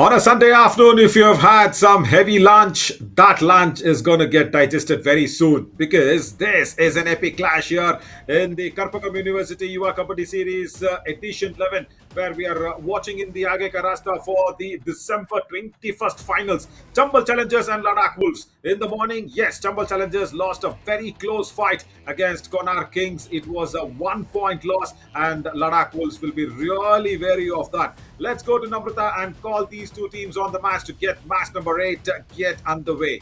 On a Sunday afternoon, if you have had some heavy lunch, that lunch is going to get digested very soon because this is an epic clash here in the Karpaggam University Yuva Kabaddi Series Edition 11, where we are watching in the Aage Karasta for the December 21st finals. Chambal Challengers and Ladakh Wolves. In the morning, yes, Chambal Challengers lost a very close fight against Konark Kings. It was a 1 point loss, and Ladakh Wolves will be really wary of that. Let's go to Namrata and call these two teams on the match to get match number 8 get underway.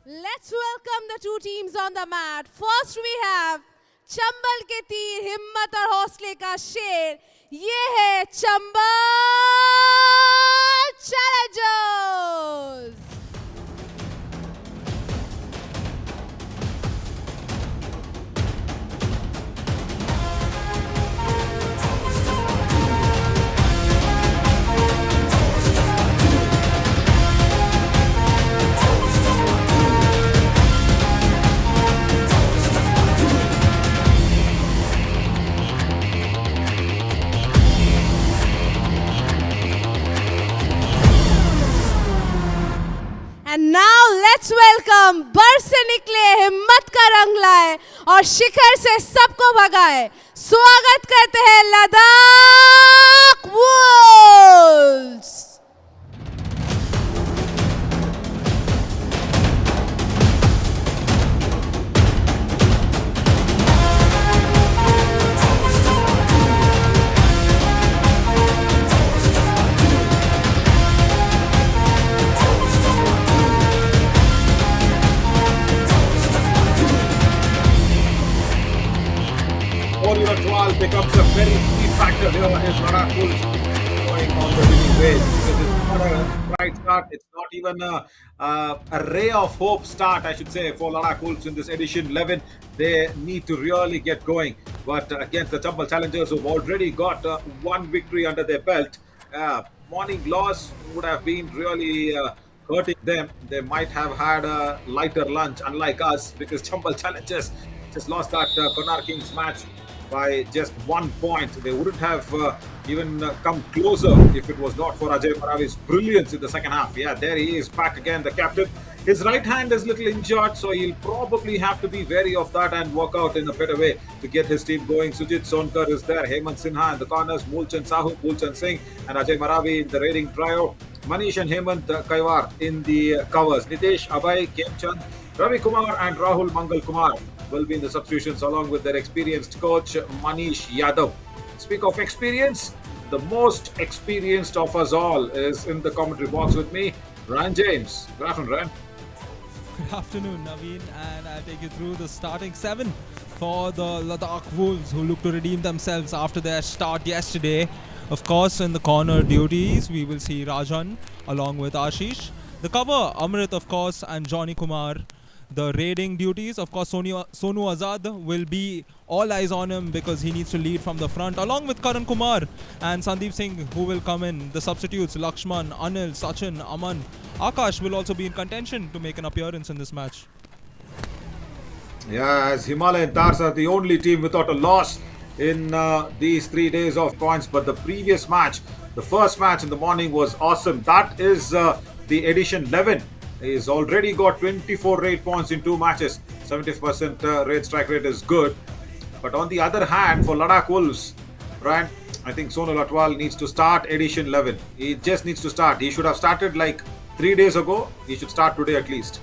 Let's welcome the two teams on the mat. First we have Chambal के तीर हिम्मत और हौसले का शेर, ये है Chambal Challengers. And now let's welcome बर्फ से निकले हिम्मत का रंग लाए और शिखर से सबको भगाए। स्वागत करते हैं Ladakh Wolves. Ritual becomes a very key factor here as Ladakh Wolves going on the winning ways because it's not a bright start. It's not even a ray of hope start, I should say, for Ladakh Wolves in this edition 11. They need to really get going. But against the Chambal Challengers, who've already got one victory under their belt, morning loss would have been really hurting them. They might have had a lighter lunch, unlike us, because Chambal Challengers just lost that Konark Kings match by just 1 point. They wouldn't have even come closer if it was not for Ajay Maravi's brilliance in the second half. Yeah, there he is back again, the captain. His right hand is a little injured, so he'll probably have to be wary of that and work out in a better way to get his team going. Sujit Sonkar is there, Hemant Sinha in the corners, Moolchand Sahu, Moolchand Singh and Ajay Maravi in the raiding trio. Manish and Hemant Kaiwar in the covers. Nitesh, Abhay, Kemchand, Ravi Kumar and Rahul Mangal Kumar will be in the substitutions along with their experienced coach Manish Yadav. Speak of experience, the most experienced of us all is in the commentary box with me, Ryan James. Good afternoon, Ryan. Good afternoon, Naveen, and I'll take you through the starting 7 for the Ladakh Wolves, who look to redeem themselves after their start yesterday. Of course, in the corner duties, we will see Rajan along with Ashish. The cover, Amrit, of course, and Johnny Kumar. The raiding duties, of course, Sonu Azad will be all eyes on him because he needs to lead from the front, along with Karan Kumar and Sandeep Singh, who will come in. The substitutes, Lakshman, Anil, Sachin, Aman, Akash will also be in contention to make an appearance in this match. Yeah, as Himalayan Tars are the only team without a loss in these 3 days of points. But the previous match, the first match in the morning, was awesome. That is the edition 11. He's already got 24 raid points in 2 matches. 70% raid strike rate is good. But on the other hand, for Ladakh Wolves, right, I think Sonu Latwal needs to start edition 11. He just needs to start. He should have started like 3 days ago. He should start today at least.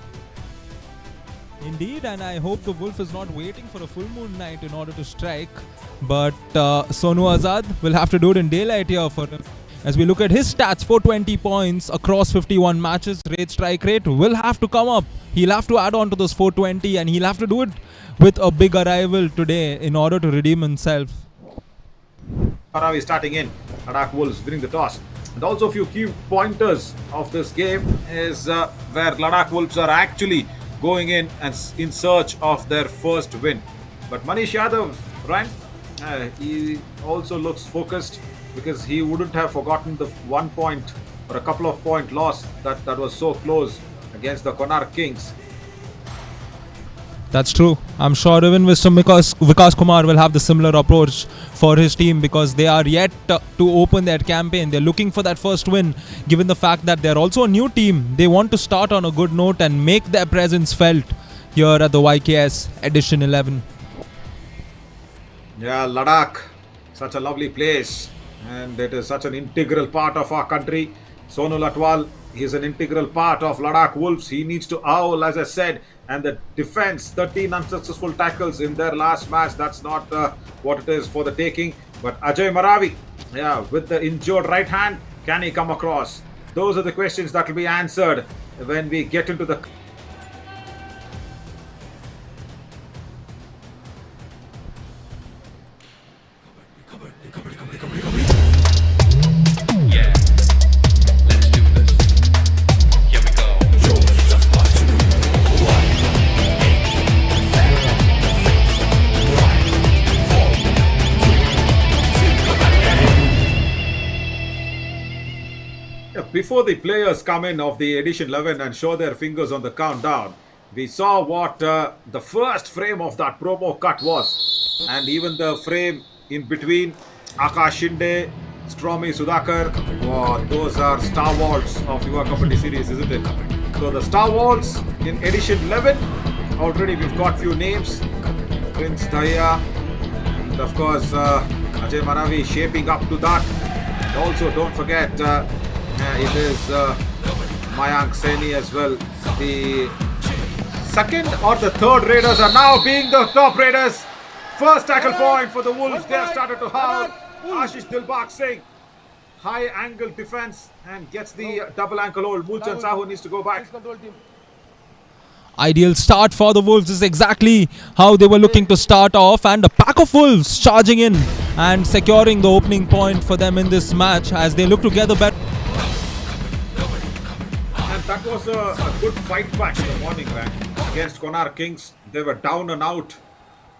Indeed, and I hope the Wolf is not waiting for a full moon night in order to strike. But Sonu Azad will have to do it in daylight here for him. As we look at his stats, 420 points across 51 matches, raid strike rate will have to come up. He'll have to add on to those 420 and he'll have to do it with a big arrival today in order to redeem himself. Maravi starting in, Ladakh Wolves winning the toss. And also a few key pointers of this game is where Ladakh Wolves are actually going in and in search of their first win. But Manish Yadav, right, he also looks focused, because he wouldn't have forgotten the 1 point or a couple of point loss that was so close against the Konark Kings. That's true. I'm sure even Mr. Vikas Kumar will have the similar approach for his team because they are yet to open their campaign. They're looking for that first win. Given the fact that they're also a new team, they want to start on a good note and make their presence felt here at the YKS Edition 11. Yeah, Ladakh, such a lovely place, and it is such an integral part of our country. Sonal Atwal, he is an integral part of Ladakh Wolves. He needs to owl, as I said, and the defense, 13 unsuccessful tackles in their last match. That's not what it is for the taking. But Ajay Maravi, yeah, with the injured right hand, can he come across? Those are the questions that will be answered when we get into the Yeah, let's do this. Here we go. Before the players come in of the Edition 11 and show their fingers on the countdown, we saw what the first frame of that promo cut was. And even the frame in between, Akash Shinde, Stromy Sudhakar, wow, those are stalwarts of Yuva Kabaddi series, isn't it? So the stalwarts in Edition 11, already we've got few names. Prince Daya, and of course Ajay Maravi shaping up to that. And also don't forget, it is Mayank Saini as well. The second or the third Raiders are now being the top Raiders. First tackle point for the Wolves. They have started to howl. Ashish Dilbagh Singh, high angle defense and gets the double ankle hold. Mulchan Sahu needs to go back. Ideal start for the Wolves is exactly how they were looking to start off, and a pack of Wolves charging in and securing the opening point for them in this match as they look to get the better. And that was a good fight back in the morning, man. Against Konark Kings, they were down and out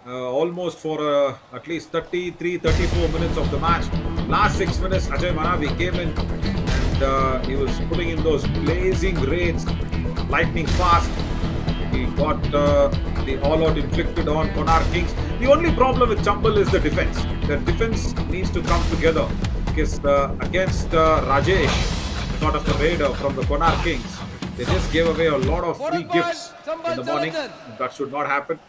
almost for at least 34 minutes of the match. Last 6 minutes, Ajay Maravi came in and he was putting in those blazing raids, lightning fast. He got the all-out inflicted on Konark Kings. The only problem with Chambal is the defense. The defense needs to come together because against Rajesh, sort of the raider from the Konark Kings, they just gave away a lot of free gifts in the morning. That should not happen.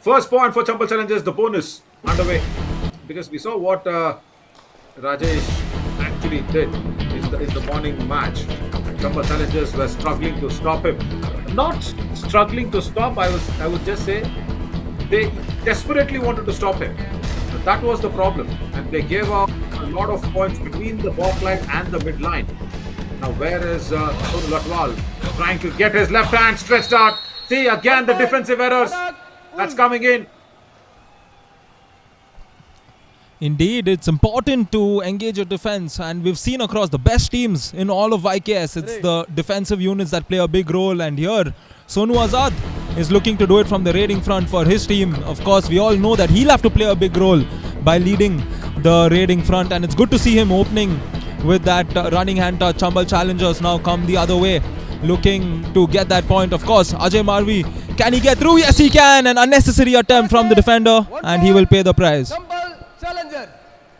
First point for Chambal Challengers, the bonus underway, because we saw what Rajesh actually did in the morning match. Chambal Challengers were struggling to stop him. Not struggling to stop, I would just say they desperately wanted to stop him. So that was the problem, and they gave out a lot of points between the back line and the mid line. Now where is Sonal Atwal trying to get his left hand stretched out? See again the defensive errors that's coming in. Indeed, it's important to engage your defense, and we've seen across the best teams in all of YKS, it's the defensive units that play a big role, and here Sonu Azad is looking to do it from the raiding front for his team. Of course, we all know that he'll have to play a big role by leading the raiding front, and it's good to see him opening with that running hand touch. Chambal Challengers now come the other way, looking to get that point. Of course, Ajay Marvi, can he get through? Yes, he can. An unnecessary attempt from the defender, and he will pay the price. Challenger,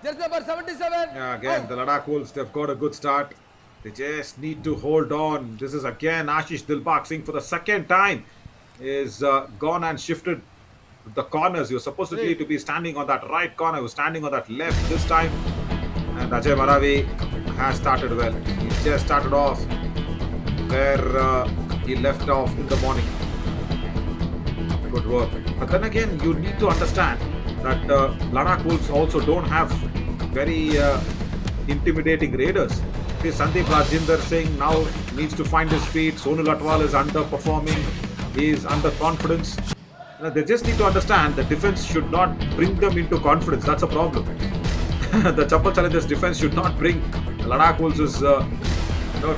jersey number 77. Yeah, again, the Ladakh Wolves, they've got a good start. They just need to hold on. This is again Ashish Dilbagh Singh for the second time is gone and shifted the corners. You're supposedly to be standing on that right corner. You're standing on that left this time. And Ajay Maravi has started well. He's just started off where he left off in the morning. Good work. But then again, you need to understand that Ladakh Wolves also don't have very intimidating raiders. Sandeep Rajinder Singh now needs to find his feet. Sonal Atwal is underperforming. He is under confidence. They just need to understand the defense should not bring them into confidence. That's a problem. The Chambal Challengers defense should not bring Ladakh Wolves'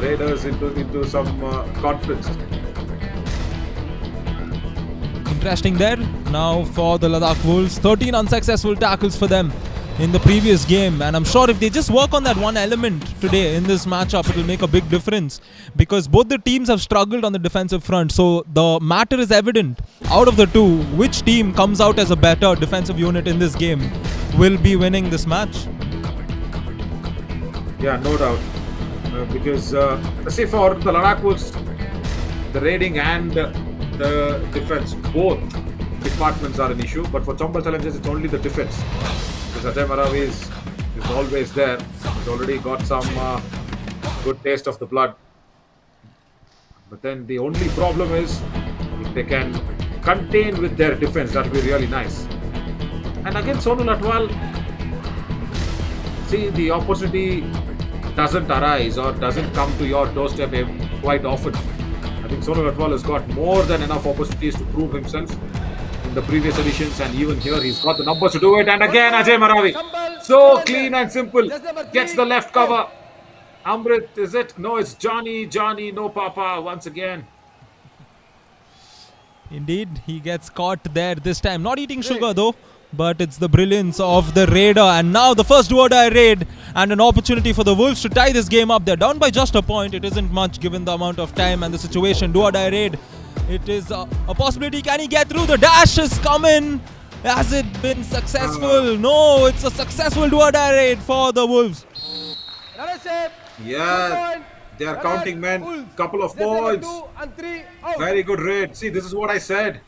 raiders into some confidence. Interesting there. Now for the Ladakh Wolves, 13 unsuccessful tackles for them in the previous game, and I'm sure if they just work on that one element today in this matchup, it will make a big difference, because both the teams have struggled on the defensive front. So the matter is evident. Out of the two, which team comes out as a better defensive unit in this game will be winning this match. Yeah, no doubt. Because, say for the Ladakh Wolves, the raiding and the defense, both departments are an issue. But for Chambal Challengers, it's only the defense. Because Ajay Maravi is always there. He's already got some good taste of the blood. But then the only problem is if they can contain with their defense, that will be really nice. And again, Sonu Latwal, see, the opportunity doesn't arise or doesn't come to your doorstep quite often. I think Sonu Latwal has got more than enough opportunities to prove himself in the previous editions, and even here he's got the numbers to do it. And again, Ajay Maravi, so clean and simple, gets the left cover. Amrit, is it? No, it's Johnny, no Papa once again. Indeed, he gets caught there this time. Not eating sugar though, but it's the brilliance of the raider. And now the first do-or-die raid, and an opportunity for the Wolves to tie this game up. They're down by just a point. It isn't much given the amount of time and the situation. Do-or-die raid. It is a possibility. Can he get through? The dash is coming. Has it been successful? No, it's a successful do-or-die raid for the Wolves. Yeah, they are counting men. Couple of points. Very good raid. See, this is what I said.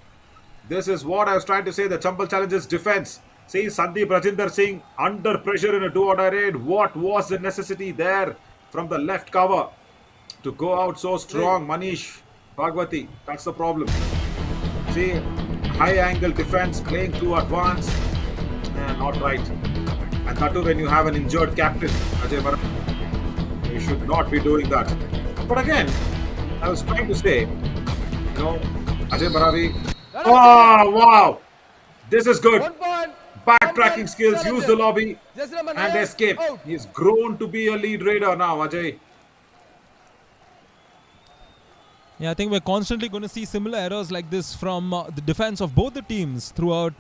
This is what I was trying to say. The Chambal Challengers defense. See, Sandeep Rajinder Singh under pressure in a do-or-die raid. What was the necessity there from the left cover to go out so strong? Manish Bhagwati, that's the problem. See, high angle defense playing too advanced. Not right. And that too when you have an injured captain, Ajay Maravi. You should not be doing that. But again, I was trying to say, Ajay Maravi. Oh, wow. This is good. Backtracking skills, use the lobby and escape. He's grown to be a lead raider now, Ajay. Yeah, I think we're constantly going to see similar errors like this from the defense of both the teams throughout.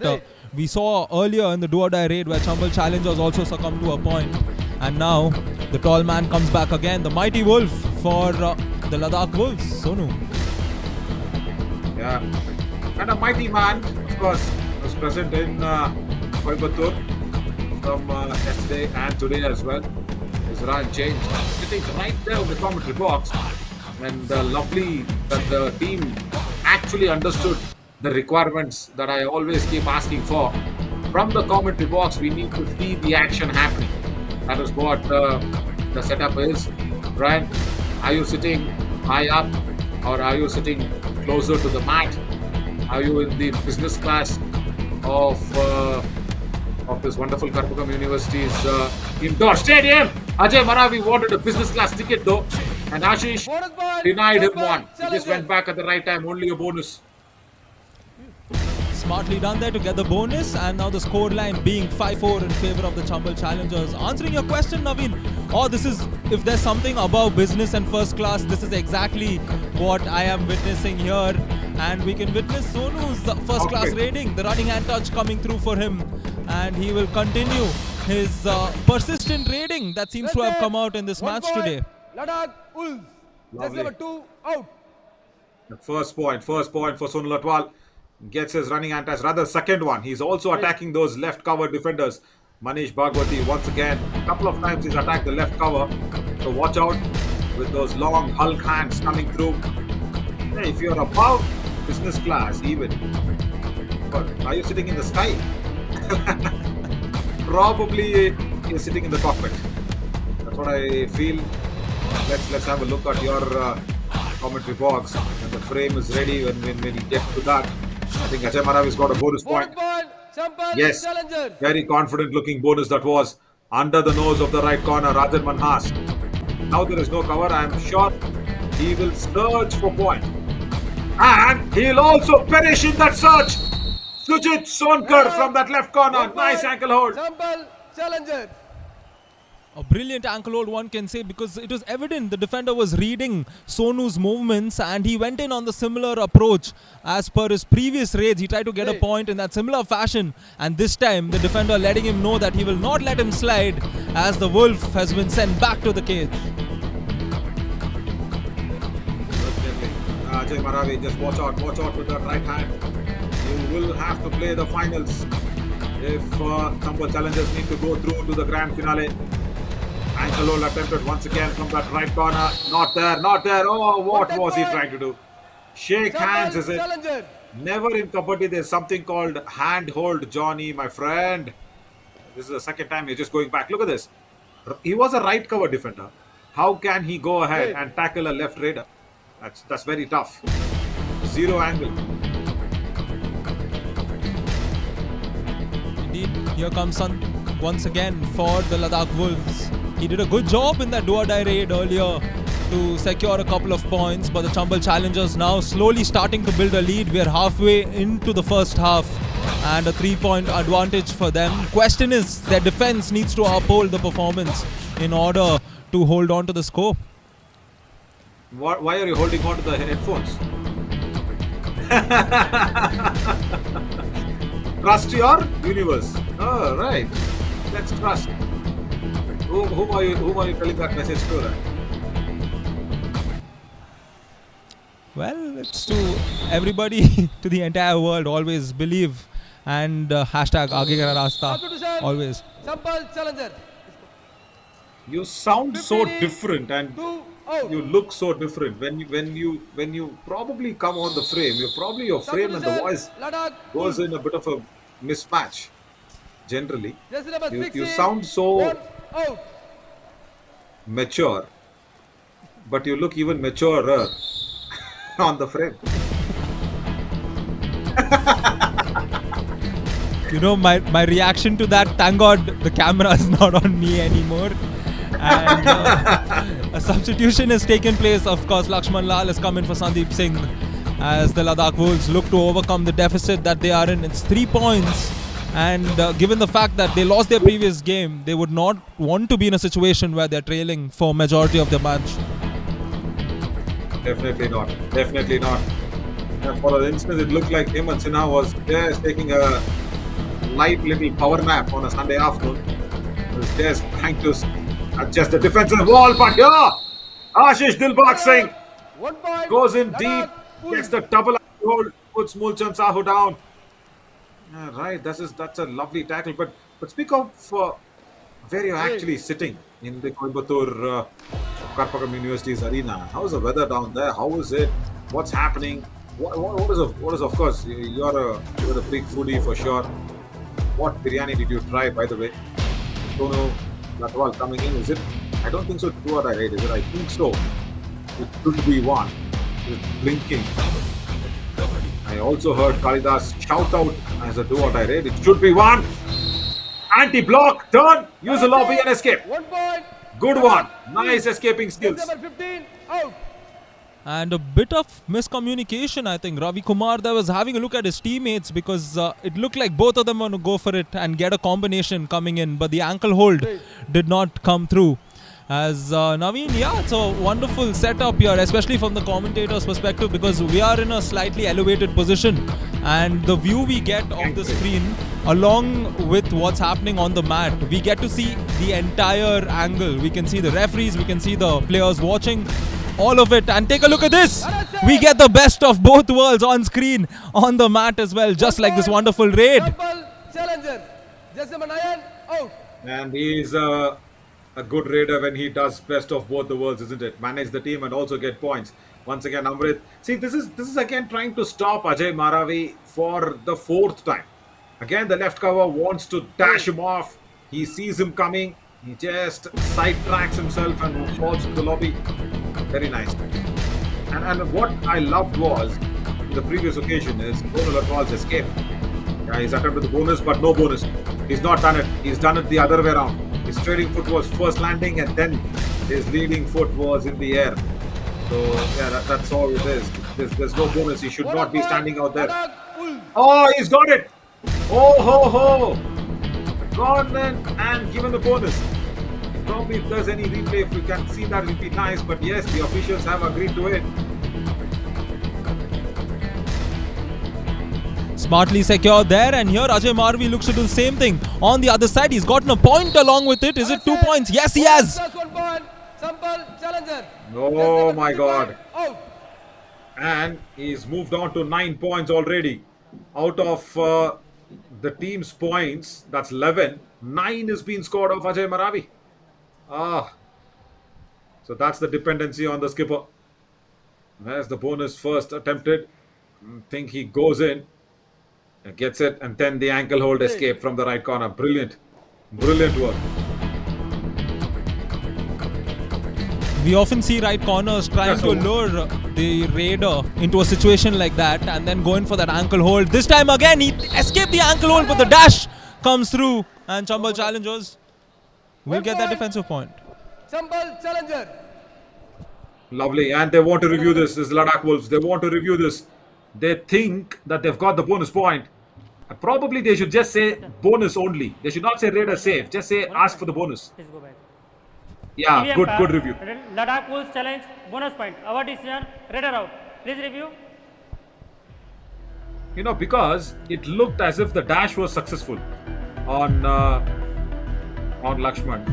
We saw earlier in the do-or-die raid where Chambal Challengers also succumbed to a point. And now the tall man comes back again. The mighty wolf for the Ladakh Wolves, Sonu. Yeah. And a mighty man, of course, was present in Coimbatore from yesterday and today as well. Is Ryan James sitting right there in the commentary box. And lovely that the team actually understood the requirements that I always keep asking for. From the commentary box, we need to see the action happening. That is what the setup is. Ryan, are you sitting high up or are you sitting closer to the mat? Are you in the business class of this wonderful Karpaggam University's indoor stadium? Ajay Maravi wanted a business class ticket though, and Ashish denied him one. He just went back at the right time, only a bonus. Smartly done there to get the bonus, and now the score line being 5-4 in favor of the Chambal Challengers. Answering your question, Naveen, this is, if there's something above business and first class, this is exactly what I am witnessing here. And we can witness Sonu's first class raiding, the running hand touch coming through for him, and he will continue his persistent raiding that seems to have come out in this match today. Ladakh Wolves. That's number 2 out. The first point for Sonu Latwal. Gets his running antash, rather second one. He's also attacking those left cover defenders. Manish Bhagwati once again, a couple of times he's attacked the left cover. So watch out with those long Hulk hands coming through. Hey, if you're above business class even, but are you sitting in the sky? Probably you're sitting in the cockpit. That's what I feel. Let's have a look at your commentary box. And the frame is ready when you get to that. I think Ajay Maravi's got a bonus point. Yes, very confident looking bonus that was under the nose of the right corner, Rajan Manhas. Now there is no cover. I am sure he will search for point. And he'll also perish in that search. Sujit Sonkar from that left corner. Nice ankle hold. Chambal Challenger. A brilliant ankle hold, one can say, because it was evident the defender was reading Sonu's movements and he went in on the similar approach as per his previous raids. He tried to get a point in that similar fashion, and this time the defender letting him know that he will not let him slide as the wolf has been sent back to the cage. Ajay Maravi, just watch out with that right hand. You will have to play the finals if some challengers need to go through to the grand finale. Ankle hold attempted once again from that right corner. Not there. Oh, what was he trying to do? Shake hands, is it? Challenger. Never in Kabaddi there's something called hand hold, Johnny, my friend. This is the second time he's just going back. Look at this. He was a right cover defender. How can he go ahead and tackle a left raider? That's very tough. Zero angle. Indeed, here comes Sun once again for the Ladakh Wolves. He did a good job in that do-or-die raid earlier to secure a couple of points, but the Chambal challengers now slowly starting to build a lead. We are halfway into the first half and a 3-point advantage for them. Question is, their defense needs to uphold the performance in order to hold on to the score. Why are you holding on to the headphones? Trust your universe. Oh, right. Let's trust. Whom are you telling that message to? Right? Well, it's to everybody, to the entire world. Always believe and hashtag Aage Ka Rasta. Substitution. Always. Chambal challenger. You sound so 15, different and 2 out. you look so different when you probably come on the frame. Your frame and the voice Ladakh goes in a bit of a mismatch. Generally, Jersey number you 16, sound so 1 out. mature, but you look even maturer on the frame. You know, my reaction to that, thank God the camera is not on me anymore. And a substitution has taken place. Of course, Lakshman Lal has come in for Sandeep Singh as the Ladakh Wolves look to overcome the deficit that they are in. It's 3 points. And given the fact that they lost their previous game, they would not want to be in a situation where they're trailing for majority of the match. Definitely not. And for an instant, it looked like Hemant Sinha was just taking a light little power nap on a Sunday afternoon. He was just trying to adjust the defensive wall, but here, Ashish Dilbagh Singh 1 point. goes in deep, Ladakh Wolves. gets the double hold, puts Mulchan Sahu down. Right, that's a lovely tackle. But speak of where you're actually sitting in the Coimbatore Karpaggam University's arena. How's the weather down there? How is it? What's happening? What is of course you're a big foodie for sure. What biryani did you try, by the way? Sonu Latwal coming in, is it? I don't think so. Two or I read, is it? I think so. It could be one. It's blinking. I also heard Kalidas shout out as a do or die raid. It should be one. Anti-block, turn, use the lobby and escape. 1 point. Good one. Nice escaping Jersey skills. number 15 out. And a bit of miscommunication, I think. Ravi Kumar there was having a look at his teammates because it looked like both of them want to go for it and get a combination coming in. But the ankle hold did not come through. As Naveen, yeah, it's a wonderful setup here, especially from the commentator's perspective, because we are in a slightly elevated position and the view we get of the screen along with what's happening on the mat, we get to see the entire angle. We can see the referees, we can see the players watching, all of it. And take a look at this. We get the best of both worlds on screen, on the mat as well, just like this wonderful raid. Chambal challenger. Jersey number 9 out. And he's a good raider when he does best of both the worlds, isn't it? Manage the team and also get points. Once again, Amrit. See, this is again trying to stop Ajay Maravi for the 4th time. Again, the left cover wants to dash him off. He sees him coming. He just sidetracks himself and falls to the lobby. Very nice. And what I loved was, the previous occasion is Sonu Latwal's escape. Yeah, he's attempted the bonus, but no bonus. He's not done it. He's done it the other way around. His trailing foot was first landing and then his leading foot was in the air. So, yeah, that's all it is. There's no bonus. He should not be standing out there. Oh, he's got it. Oh, ho, ho. Gone in and given the bonus. Probably if there's any replay, if we can see that, it would be nice. But yes, the officials have agreed to it. Smartly secured there, and here Ajay Marvi looks to do the same thing. On the other side, he's gotten a point along with it. Is it 2 points? Yes, he has. Plus 1 point. Simple challenger. Oh my God. Out. And he's moved on to 9 points already. Out of the team's points, that's 11. 9 has been scored of Ajay Maravi. So that's the dependency on the skipper. There's the bonus first attempted. Think he goes in, gets it, and then the ankle hold escape from the right corner. Brilliant. Brilliant work. We often see right corners trying to lure the raider into a situation like that and then going for that ankle hold. This time again, he escaped the ankle hold, but the dash comes through, and Chambal challengers will get that defensive point. Simple challenger. Lovely. And they want to review this. This is Ladakh Wolves. They want to review this. They think that they've got the bonus point. Probably they should just say bonus only. They should not say raider save. Just say ask for the bonus. Please go back. Yeah, TN good review. Ladakh Wolves challenge bonus point. Our decision Raider out. Please review. You know, because it looked as if the dash was successful on Lakshman,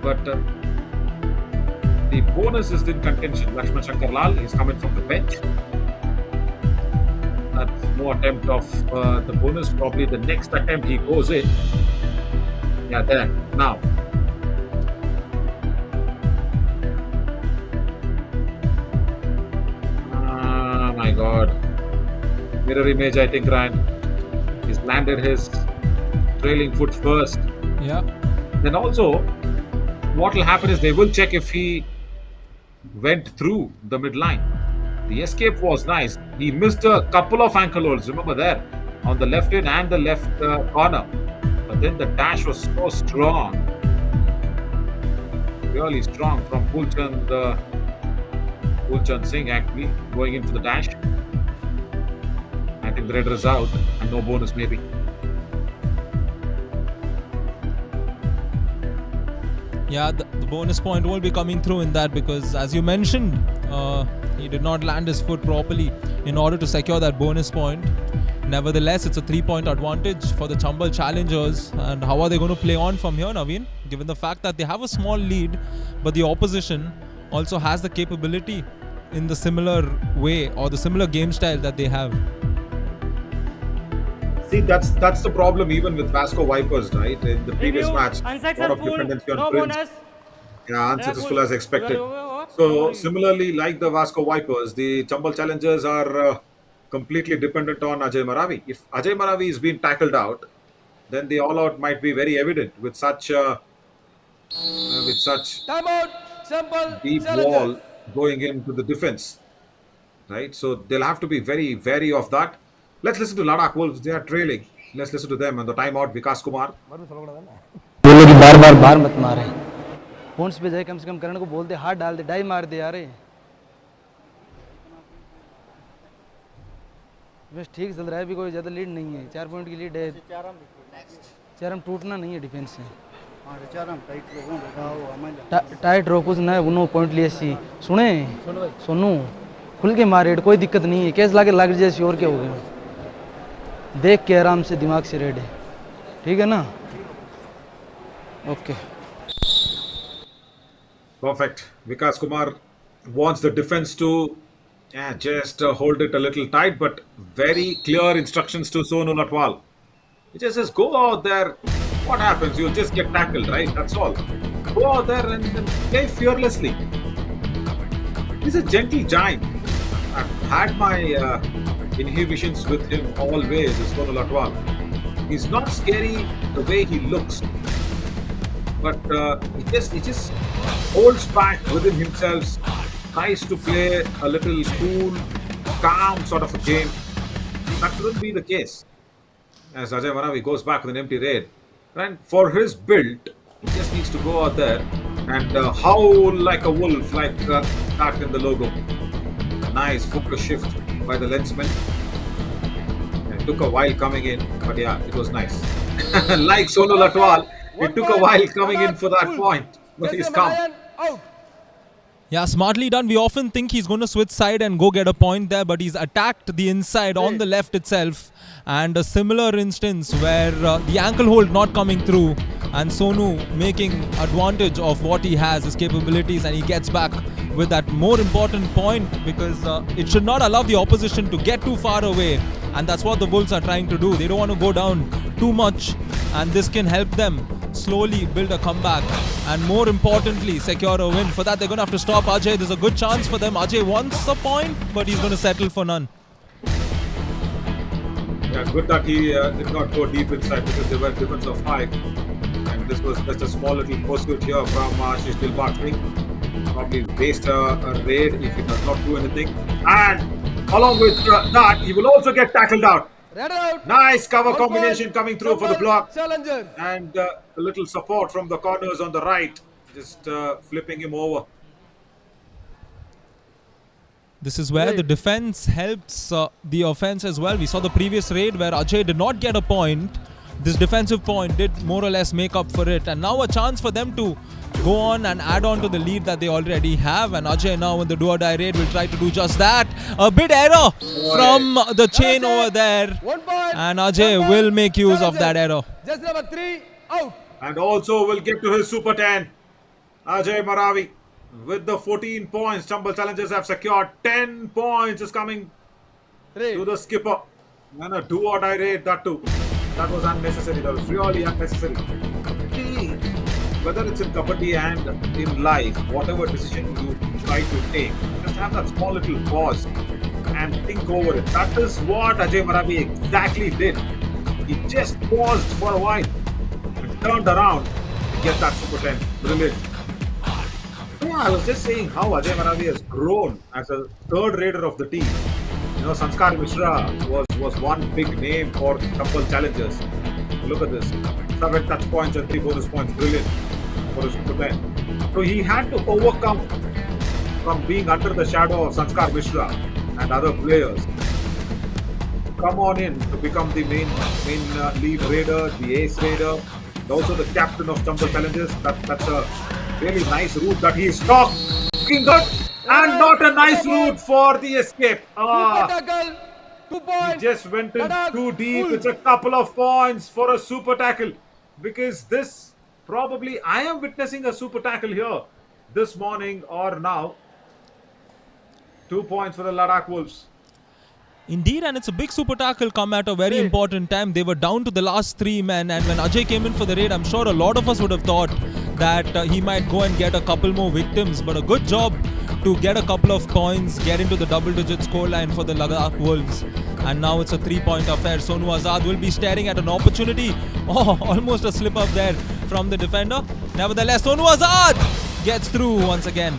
but the bonus is in contention. Lakshman Shankar Lal is coming from the bench. That's no attempt of the bonus. Probably the next attempt he goes in. Yeah, there now. Oh my God. Mirror image, I think, Ryan. He's landed his trailing foot first. Yeah. Then also, what will happen is they will check if he went through the midline. The escape was nice. He missed a couple of ankle holds, remember there, on the left in and the left corner. But then the dash was so strong. Really strong from Pulchand Singh actually going in for the dash. I think the Raider is out and no bonus maybe. Yeah, the bonus point will be coming through in that because, as you mentioned, he did not land his foot properly in order to secure that bonus point. Nevertheless, it's a 3-point advantage for the Chambal challengers. And how are they going to play on from here, Naveen? Given the fact that they have a small lead, but the opposition also has the capability in the similar way or the similar game style that they have. See, that's the problem even with Vasco Vipers, right? In the previous Review. match, a lot of Unsuccessful. dependency on No Prince. bonus. Yeah, unsuccessful as expected. What? So similarly, like the Vasco Vipers, the Chambal challengers are completely dependent on Ajay Maravi. If Ajay Maravi is being tackled out, then the all-out might be very evident with such Time out. Simple deep challenger. wall going into the defense, right? So they'll have to be very wary of that. Let's listen to Ladakh Wolves. They are trailing. Let's listen to them. And the timeout, Vikas Kumar. बोलो कि बार बार बार मत मारे points पे जाए कम से कम करण को बोलते हाथ डाल दे डाई मार दे यार बस ठीक चल रहा है अभी कोई ज़्यादा लीड नहीं है 4 पॉइंट की लीड है चार हम टूटना नहीं है डिफेंस से टाइट रो कुछ ना उन्होंने पॉइंट लिए सी सुने सुनू खुल के मारे कोई दिक्कत नहीं है कैसे लाके लग जैसी और क्या हो गया देख के आराम से दिमाग से रेड है ठीक है ना okay Perfect. Vikas Kumar wants the defense to just hold it a little tight, but very clear instructions to Sonu Latwal. He just says, go out there. What happens? You'll just get tackled, right? That's all. Go out there and play fearlessly. He's a gentle giant. I've had my inhibitions with him always, is Sonu Latwal. He's not scary the way he looks. But he just holds back within himself, tries to play a little cool, calm sort of a game. That shouldn't be the case. As Ajay Maravi goes back with an empty raid. And for his build, he just needs to go out there and howl like a wolf, like that in the logo. Nice focus shift by the lensman. It took a while coming in, but yeah, it was nice. Like Sonu Latwal, it took a while coming in for that point. But Jersey he's number calm. 9, out. Yeah, smartly done. We often think he's going to switch side and go get a point there, but he's attacked the inside on the left itself. And a similar instance where the ankle hold not coming through, and Sonu making advantage of what he has, his capabilities, and he gets back with that more important point, because it should not allow the opposition to get too far away. And that's what the Wolves are trying to do. They don't want to go down too much, and this can help them slowly build a comeback and, more importantly, secure a win. For that, they're going to have to stop Ajay. There's a good chance for them. Ajay wants a point, but he's going to settle for none. Yeah, good that he did not go deep inside, because they were difference of 5. And this was just a small little pursuit here from Ashish Dilbagh Singh. Probably waste a raid if he does not do anything. And along with that, he will also get tackled out. Red out. Nice cover 1 combination point. coming through for the Simple block. Challenger. And a little support from the corners on the right, just flipping him over. This is where the defense helps the offense as well. We saw the previous raid where Ajay did not get a point. This defensive point did more or less make up for it. And now a chance for them to go on and add on to the lead that they already have. And Ajay now in the do-or-die raid will try to do just that. A bit error from the chain over there. 1 point. And Ajay Simple will make use of that Challenger. error. Jersey number 3, out. And also will get to his Super 10. Ajay Maravi with the 14 points. Chambal Challengers have secured 10 points. Is coming Raid. to the skipper. And a do-or-die raid, that too. That was unnecessary. That was really unnecessary. See, whether it's in Kabaddi and in life, whatever decision you try to take, just have that small little pause and think over it. That is what Ajay Maravi exactly did. He just paused for a while and turned around to get that Super 10. Brilliant. Yeah, I was just saying how Ajay Maravi has grown as a third raider of the team. You know, Sanskar Mishra was one big name for Chambal Challengers. Look at this. 7 touch points and 3 bonus points. Brilliant for his Super 10. So he had to overcome from being under the shadow of Sanskar Mishra and other players. Come on in to become the main lead raider, the ace raider, and also the captain of Chambal Challengers. That's a really nice route that he stopped. Looking good. And not a nice route for the escape. Super tackle. 2 He points. just went in Ladakh too deep. Wolves. It's a couple of points for a super tackle. Because this probably, I am witnessing a super tackle here this morning or now. 2 points for the Ladakh Wolves. Indeed, and it's a big super tackle come at a very important time. They were down to the last 3 men, and when Ajay came in for the raid, I'm sure a lot of us would have thought that he might go and get a couple more victims. But a good job to get a couple of points, get into the double-digit scoreline for the Ladakh Wolves. And now it's a 3-point affair. Sonu Azad will be staring at an opportunity. Oh, almost a slip up there from the defender. Nevertheless, Sonu Azad gets through once again.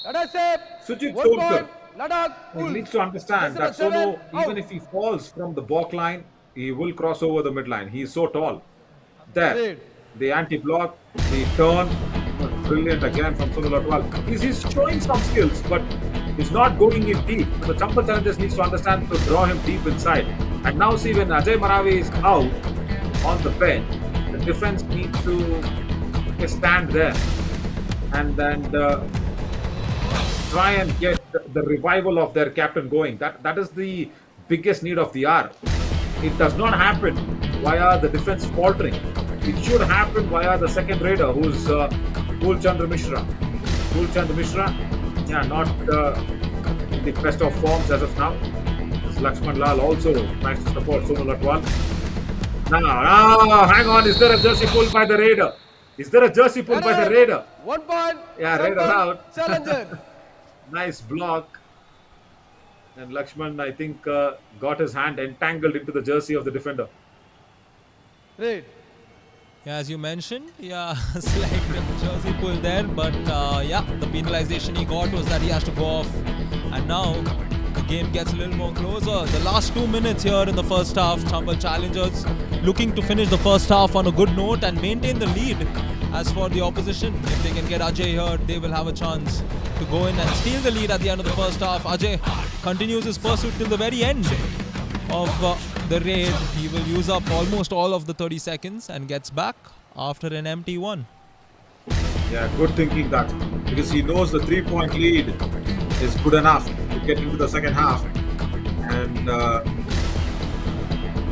Ladakh safe. Sujit 1 Tolkar. point. Ladakh He Wolves. needs to understand that Jersey number Sonu, 7, even out. if he falls from the balk line, he will cross over the midline. He is so tall. There. Raid. The anti-block, the turn. Brilliant again from Sunil Atwal. He's showing some skills, but he's not going in deep. So the Chambal Challengers needs to understand to draw him deep inside. And now see, when Ajay Maravi is out on the bench, the defense needs to stand there and then try and get the revival of their captain going. That is the biggest need of the hour. It does not happen via the defense faltering. It should happen via the second raider, who's Pulchandra Mishra. Pulchandra Mishra, yeah, not in the best of forms as of now. This Lakshman Lal also tries to support Sonal Atwal. Now, hang on, is there a jersey pulled by the raider? Is there a jersey pulled by the raider? 1 point. Yeah, raider Simple out. Challenger. Nice block. And Lakshman, I think, got his hand entangled into the jersey of the defender. Raid. Yeah, as you mentioned, yeah, slight jersey pull there, but yeah, the penalization he got was that he has to go off. And now the game gets a little more closer. The last 2 minutes here in the first half, Chambal Challengers looking to finish the first half on a good note and maintain the lead. As for the opposition, if they can get Ajay here, they will have a chance to go in and steal the lead at the end of the first half. Ajay continues his pursuit till the very end of the raid. He will use up almost all of the 30 seconds and gets back after an empty one. Yeah, good thinking that. Because he knows the 3-point lead is good enough to get into the second half. And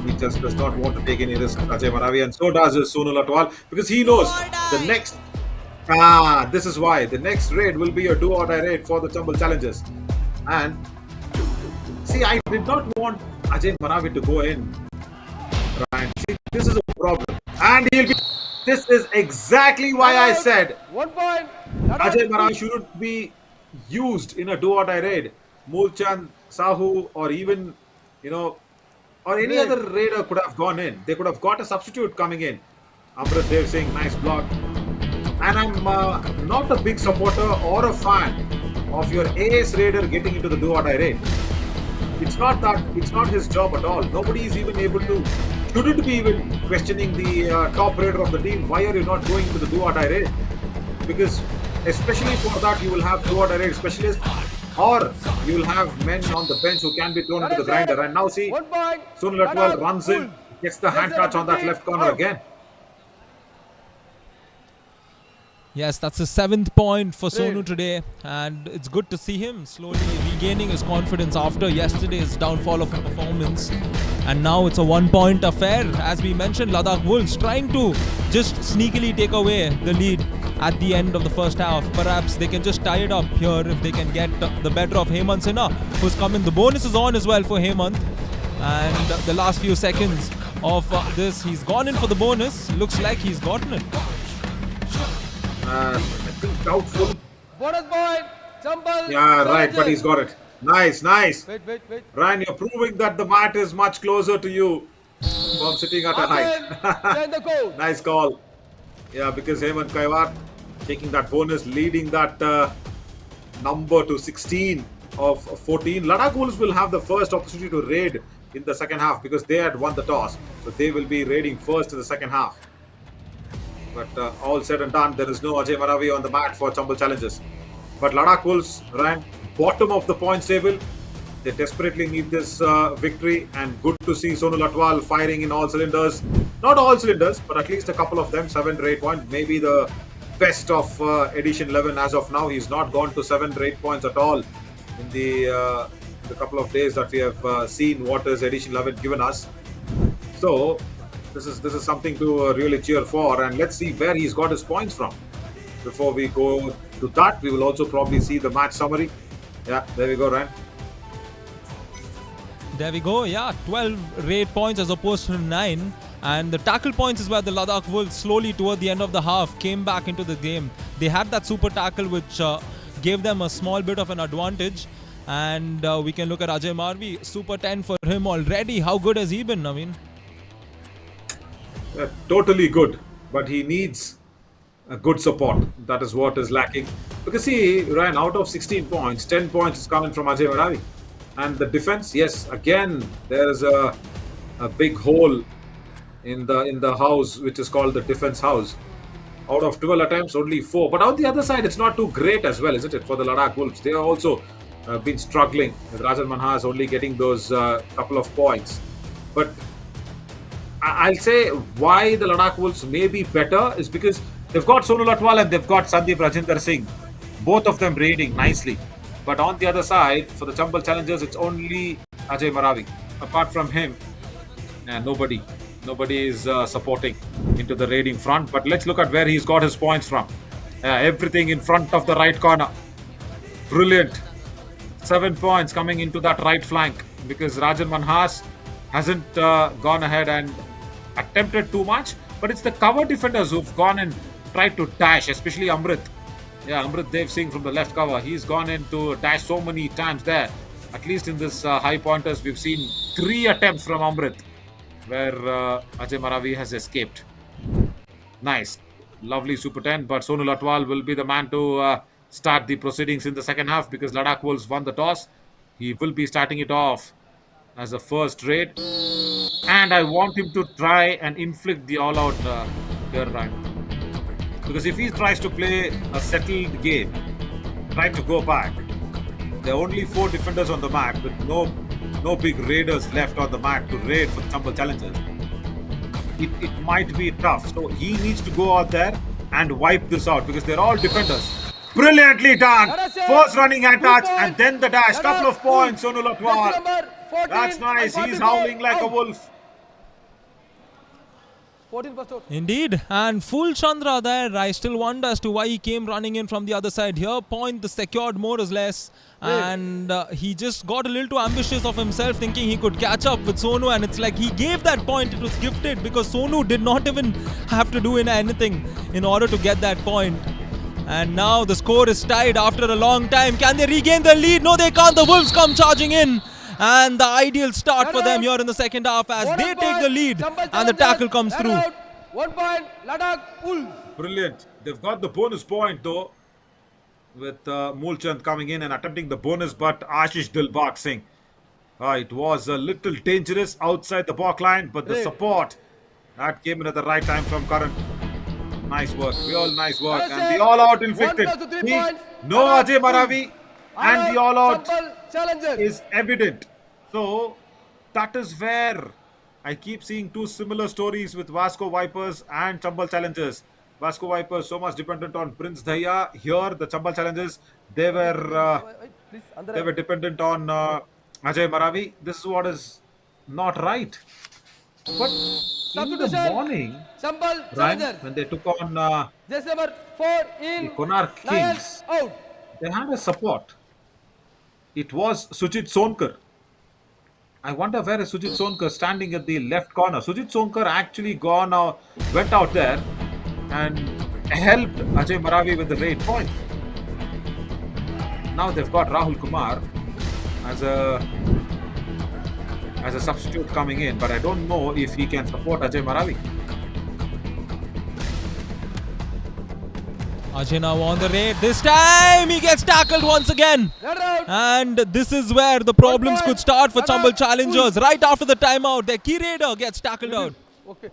he just does not want to take any risk, Ajay Maravi. And so does Sonal Atwal. Because he knows the next. This is why. The next raid will be a do or die raid for the Chambal Challengers. And see, I did not want Ajay Maravi to go in. Right. See, this is a problem. And he'll be. This is exactly why I said 1 point. Ajay Maravi shouldn't be used in a do or die raid. Mulchand, Sahu, or even, or any other raider could have gone in. They could have got a substitute coming in. Amrit Dev saying nice block. And I'm not a big supporter or a fan of your ace raider getting into the do or die raid. It's not his job at all. Nobody is even able to, shouldn't be even questioning the top raider of the team. Why are you not going to the do or die raid? Because especially for that, you will have do or die raid specialists, or you will have men on the bench who can be thrown into the grinder. And now see, 1 point. Sunil Atwal runs in, gets the hand touch on that left corner again. Yes, that's the 7th point for Sonu today, and it's good to see him slowly regaining his confidence after yesterday's downfall of a performance. And now it's a 1-point affair. As we mentioned, Ladakh Wolves trying to just sneakily take away the lead at the end of the first half. Perhaps they can just tie it up here if they can get the better of Hemant Sinha, who's come in. The bonus is on as well for Hemant. And the last few seconds of this, he's gone in for the bonus. Looks like he's gotten it. I think doubtful. Bonus point. Chambal. Yeah, right, but he's got it. Nice. Wait. Ryan, you're proving that the mat is much closer to you from sitting at a height. Join the code. Nice call. Yeah, because Hemant Kaiwat taking that bonus, leading that number to 16 of 14. Ladakh Wolves will have the first opportunity to raid in the second half because they had won the toss. So they will be raiding first in the second half. But all said and done, there is no Ajay Maravi on the mat for Chambal Challengers. But Ladakh Wolves ran bottom of the points table. They desperately need this victory, and good to see Sonal Atwal firing in all cylinders. Not all cylinders, but at least a couple of them. 7 raid points, maybe the best of Edition 11 as of now. He's not gone to 7 raid points at all in the couple of days that we have seen what is Edition 11 given us. So this is something to really cheer for, and let's see where he's got his points from. Before we go to that, we will also probably see the match summary. Yeah, there we go, Ryan. There we go, yeah, 12 raid points as opposed to 9. And the tackle points is where the Ladakh Wolves slowly toward the end of the half came back into the game. They had that super tackle which gave them a small bit of an advantage. And we can look at Ajay Maravi, super 10 for him already. How good has he been, Naveen? Totally good, but he needs a good support. That is what is lacking. Because see, Ryan, out of 16 points, 10 points is coming from Ajay Maravi. And the defense, yes, again, there is a big hole in the house, which is called the defense house. Out of 12 attempts, only 4. But on the other side, it's not too great as well, isn't it, for the Ladakh Wolves? They have also been struggling, with Rajan Manhas only getting those couple of points. But I'll say why the Ladakh Wolves may be better is because they've got Sonal Atwal and they've got Sandeep Rajinder Singh. Both of them raiding nicely. But on the other side, for the Chambal Challengers, it's only Ajay Maravi. Apart from him, nobody is supporting into the raiding front. But let's look at where he's got his points from. Everything in front of the right corner. Brilliant. 7 points coming into that right flank because Rajan Manhas hasn't gone ahead and attempted too much. But it's the cover defenders who've gone and tried to dash, especially Amrit. Yeah, Amrit Dev Singh from the left cover. He's gone in to dash so many times there. At least in this high pointers, we've seen 3 attempts from Amrit where Ajay Maravi has escaped. Nice. Lovely Super 10. But Sonal Atwal will be the man to start the proceedings in the second half because Ladakh Wolves won the toss. He will be starting it off as a first raid. And I want him to try and inflict the all-out here, Ryan. Because if he tries to play a settled game, try to go back, there are only 4 defenders on the mat with no big raiders left on the mat to raid for the Chambal Challengers. It might be tough. So he needs to go out there and wipe this out because they're all defenders. Brilliantly done. First running hand touch and then the dash. Couple of points, Sonu Latwal. Number 14 That's nice. and He's 44 howling like a out. wolf. 14 first out. Indeed, and full Chandra there. I still wonder as to why he came running in from the other side. Here, point the secured more or less, and he just got a little too ambitious of himself, thinking he could catch up with Sonu. And it's like he gave that point; it was gifted because Sonu did not even have to do anything in order to get that point. And now the score is tied after a long time. Can they regain the lead? No, they can't. The Wolves come charging in. And the ideal start for them here in the second half as they take the lead and the tackle comes through. 1 point, Ladakh Wolves. Brilliant. They've got the bonus point though, with Moolchand coming in and attempting the bonus, but Ashish Dilbagh Singh. It was a little dangerous outside the back line, but the support that came in at the right time from Karan. Nice work, real nice work. And the all out inflicted. No Ajay Maravi, and the all out is evident. So that is where I keep seeing two similar stories with Vasco Vipers and Chambal Challengers. Vasco Vipers so much dependent on Prince Dhaya. Here the Chambal Challengers, they were dependent on Ajay Maravi. This is what is not right. But in the morning, right, when they took on Just number 4 in. the Konark Lions Kings, out. they had a support. It was Sujit Sonkar. I wonder where is Sujit Sonkar standing at the left corner. Sujit Sonkar actually went out there and helped Ajay Maravi with the raid point. Now they've got Rahul Kumar as a substitute coming in, but I don't know if he can support Ajay Maravi. Ajay now on the raid. This time he gets tackled once again. And this is where the problems could start for Chambal Challengers. Right after the timeout, their key raider gets tackled out. Okay.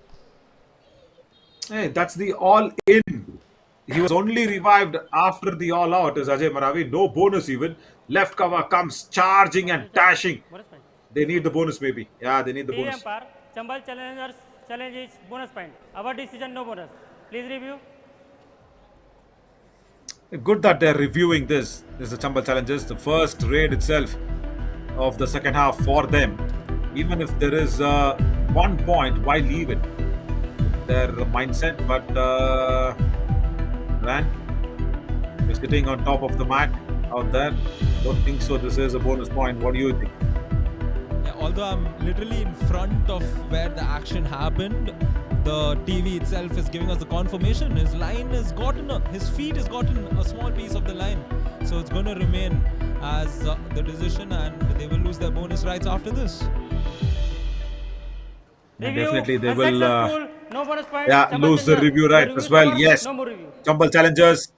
Hey, that's the all in. He was only revived after the all out is Ajay Maravi. No bonus even. Left cover comes charging and dashing. Bonus point. They need the bonus maybe. Yeah, they need the TN bonus. par Chambal Challengers challenge is bonus point. Our decision no bonus. Please review. Good that they're reviewing this. This is the Chambal Challengers. The first raid itself of the second half for them. Even if there is 1 point, why leave it? Their mindset, but Rand is sitting on top of the mat out there. Don't think so. This is a bonus point. What do you think? Yeah, although I'm literally in front of where the action happened, the TV itself is giving us the confirmation. His feet has gotten a small piece of the line. So it's going to remain as the decision and they will lose their bonus rights after this. And Review definitely they will unsuccessful, no bonus point. yeah, Chambal lose the Challengers, review no right review as well. score, Yes. No more review. Chambal Challengers,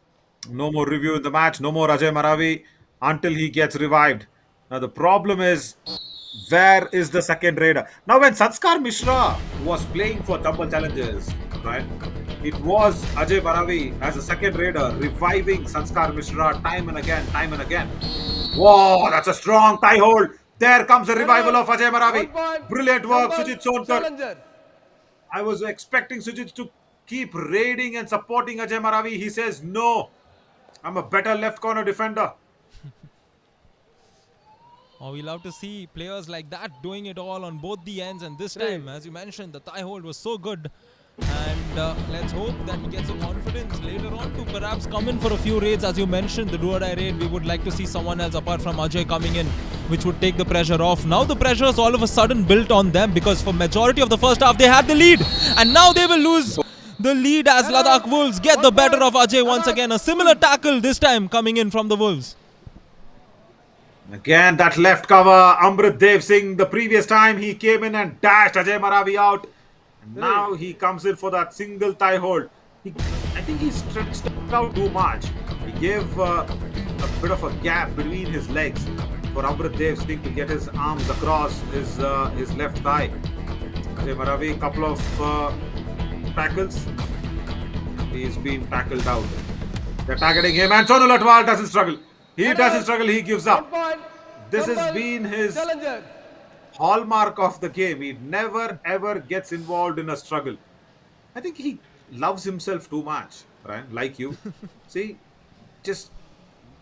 no more review in the match. No more Ajay Maravi until he gets revived. Now the problem is, where is the second raider? Now when Sanskar Mishra was playing for Chambal Challengers, right, it was Ajay Maravi as a second raider reviving Sanskar Mishra time and again, time and again. Whoa, that's a strong tie hold. There comes the revival of Ajay 1 Maravi. point, Brilliant work, Chambal Sujit Sonkar. Challenger. I was expecting Sujit to keep raiding and supporting Ajay Maravi. He says, no, I'm a better left corner defender. Oh, we love to see players like that doing it all on both the ends. And this time, as you mentioned, the thigh hold was so good. And let's hope that he gets the confidence later on to perhaps come in for a few raids. As you mentioned, the do-or-die raid, we would like to see someone else apart from Ajay coming in, which would take the pressure off. Now the pressure is all of a sudden built on them because for majority of the first half, they had the lead. And now they will lose the lead as Ladakh Wolves get the better of Ajay once again. A similar tackle this time coming in from the Wolves. Again, that left cover, Amrit Dev Singh. The previous time he came in and dashed Ajay Maravi out. And now he comes in for that single thigh hold. I think he stretched out too much. He gave a bit of a gap between his legs for Amrit Dev Singh to get his arms across his left thigh. Ajay Maravi, couple of tackles. He's been tackled out. They're targeting him and Sonu Latwal doesn't struggle. He doesn't struggle, he gives 1 up. point, This has Chambal been his Challenger. hallmark of the game. He never ever gets involved in a struggle. I think he loves himself too much, right? Like you. See, just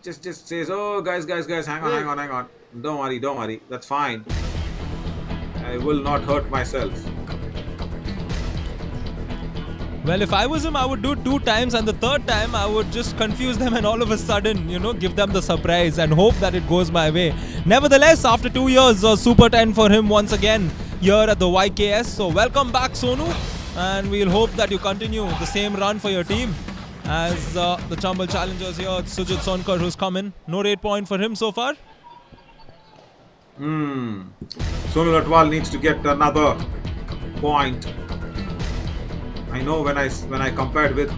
just says, "Oh, guys, hang on. Don't worry. That's fine. I will not hurt myself." Well, if I was him, I would do it 2 times, and the third time I would just confuse them and all of a sudden, give them the surprise and hope that it goes my way. Nevertheless, after 2 years, Super 10 for him once again here at the YKS. So welcome back, Sonu, and we'll hope that you continue the same run for your team as the Chambal challengers here. Sujit Sonkar, who's come in. No rate point for him so far. Sonu Latwal needs to get another point. I know when I compared with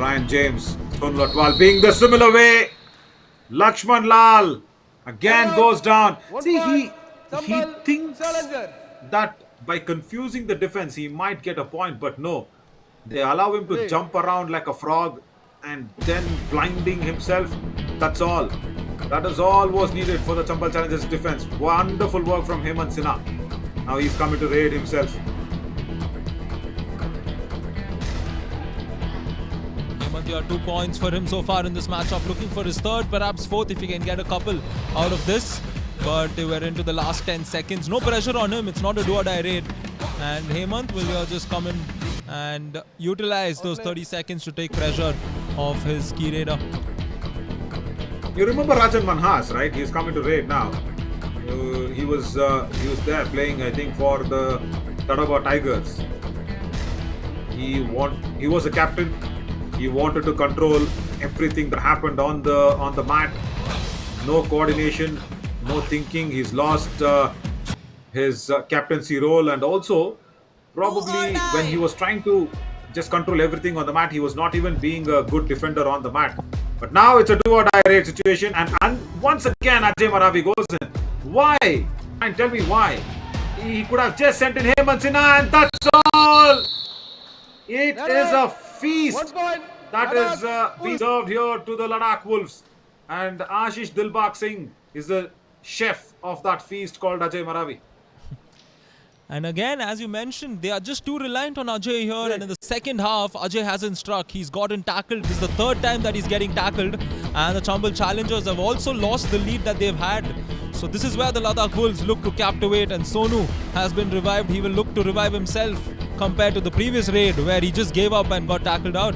Ryan James, Sonu Latwal being the similar way, Lakshman Lal again goes down. See, he thinks that by confusing the defense he might get a point, but no, they allow him to jump around like a frog and then blinding himself. That's all. That is all was needed for the Chambal Challengers defense. Wonderful work from Hemant Sinha. Now he's coming to raid himself. There are 2 points for him so far in this matchup. Looking for his third, perhaps fourth if he can get a couple out of this. But they were into the last 10 seconds. No pressure on him. It's not a do-or-die raid. And Hemant will just come in and utilize those 30 seconds to take pressure off his key raider. You remember Rajan Manhas, right? He's coming to raid now. He was there playing, I think, for the Tadaba Tigers. He was a captain. He wanted to control everything that happened on the mat. No coordination, no thinking. He's lost his captaincy role, and also probably when he was trying to just control everything on the mat, he was not even being a good defender on the mat. But now it's a do-or-die raid situation, and once again Ajay Maravi goes in. Why? And tell me why. He could have just sent in Hemant Sinha, and that's all. It is a feast that is being served here to the Ladakh Wolves, and Ashish Dilbag Singh is the chef of that feast called Ajay Maravi. And again, as you mentioned, they are just too reliant on Ajay here. And in the second half, Ajay hasn't struck. He's gotten tackled. This is the third time that he's getting tackled. And the Chambal challengers have also lost the lead that they've had. So this is where the Ladakh Wolves look to captivate. And Sonu has been revived. He will look to revive himself compared to the previous raid where he just gave up and got tackled out.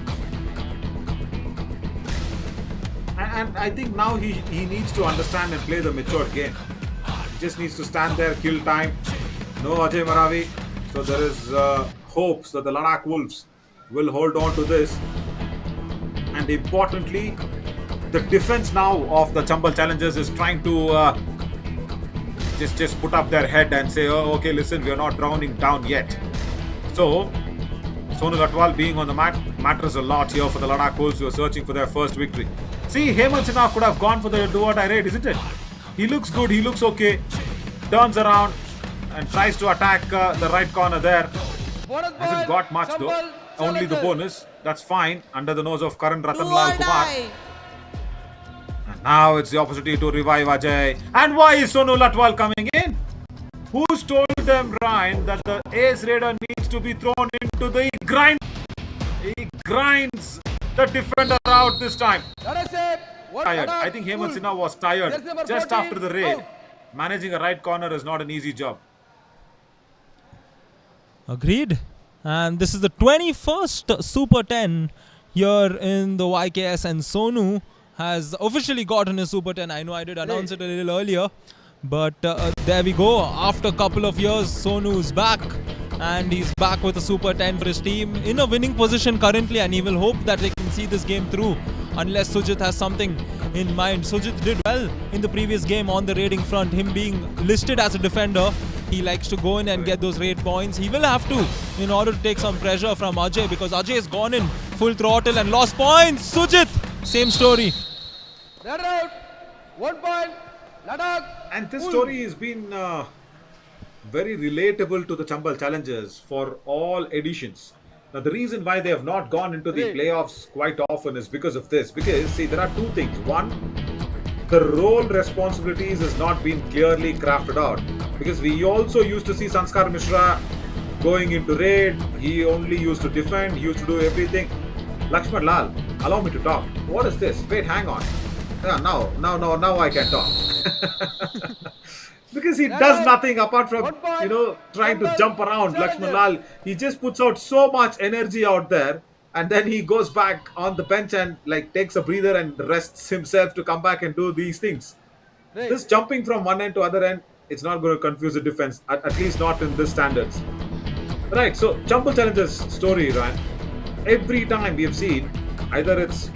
And I think now he needs to understand and play the matured game. He just needs to stand there, kill time. No Ajay Maravi. So there is hopes that the Ladakh Wolves will hold on to this. And importantly, the defense now of the Chambal challengers is trying to just put up their head and say, oh, okay, listen, we are not drowning down yet. So Sonu Latwal being on the mat matters a lot here for the Ladakh Wolves who are searching for their first victory. See, Hemant Sinha could have gone for the do-or-die raid, isn't it? He looks good, he looks okay. Turns around and tries to attack the right corner there. Hasn't got much though. Only the bonus. That's fine. Under the nose of Karan Ratan Lal Kumar. And now it's the opportunity to revive Ajay. And why is Sonu Latwal coming in? Who's told them, Ryan, that the ace raider needs to be thrown into the grind? He grinds the defender out this time. Tired. I think Hemant Sinha was tired just after the raid. Managing a right corner is not an easy job. Agreed. And this is the 21st Super 10 here in the YKS, and Sonu has officially gotten his Super 10. I know I did announce it a little earlier, but there we go. After a couple of years, Sonu's back, and he's back with a Super 10 for his team in a winning position currently, and he will hope that they can see this game through unless Sujit has something in mind. Sujit did well in the previous game on the raiding front, him being listed as a defender. He likes to go in and get those raid points. He will have to in order to take some pressure from Ajay, because Ajay has gone in full throttle and lost points. Sujit, same story. Red out, 1 point, Ladakh. And this story has been very relatable to the Chambal challengers for all editions. Now, the reason why they have not gone into the playoffs quite often is because of this. Because, see, there are two things. One, the role responsibilities has not been clearly crafted out. Because we also used to see Sanskar Mishra going into raid. He only used to defend. He used to do everything. Lakshman Lal, allow me to talk. What is this? Wait, hang on. Yeah, now I can talk. Because he does nothing apart from, trying to jump around. Lakshman Lal, he just puts out so much energy out there, and then he goes back on the bench and like takes a breather and rests himself to come back and do these things. This jumping from one end to other end, it's not going to confuse the defense, at least not in this standards. Right, so Jumble Challenges story, Ryan. Every time we have seen, either it's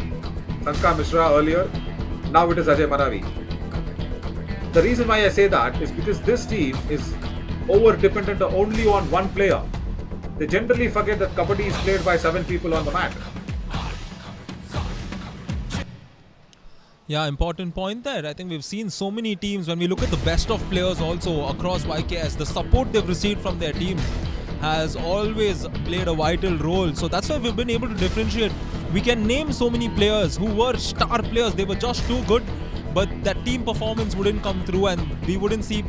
Sanskar Mishra earlier, now it is Ajay Maravi. The reason why I say that is because this team is over dependent only on one player. They generally forget that Kabaddi is played by 7 people on the mat. Yeah, important point there. I think we've seen so many teams, when we look at the best of players also across YKS, the support they've received from their team has always played a vital role. So that's why we've been able to differentiate. We can name so many players who were star players. They were just too good, but that team performance wouldn't come through and we wouldn't see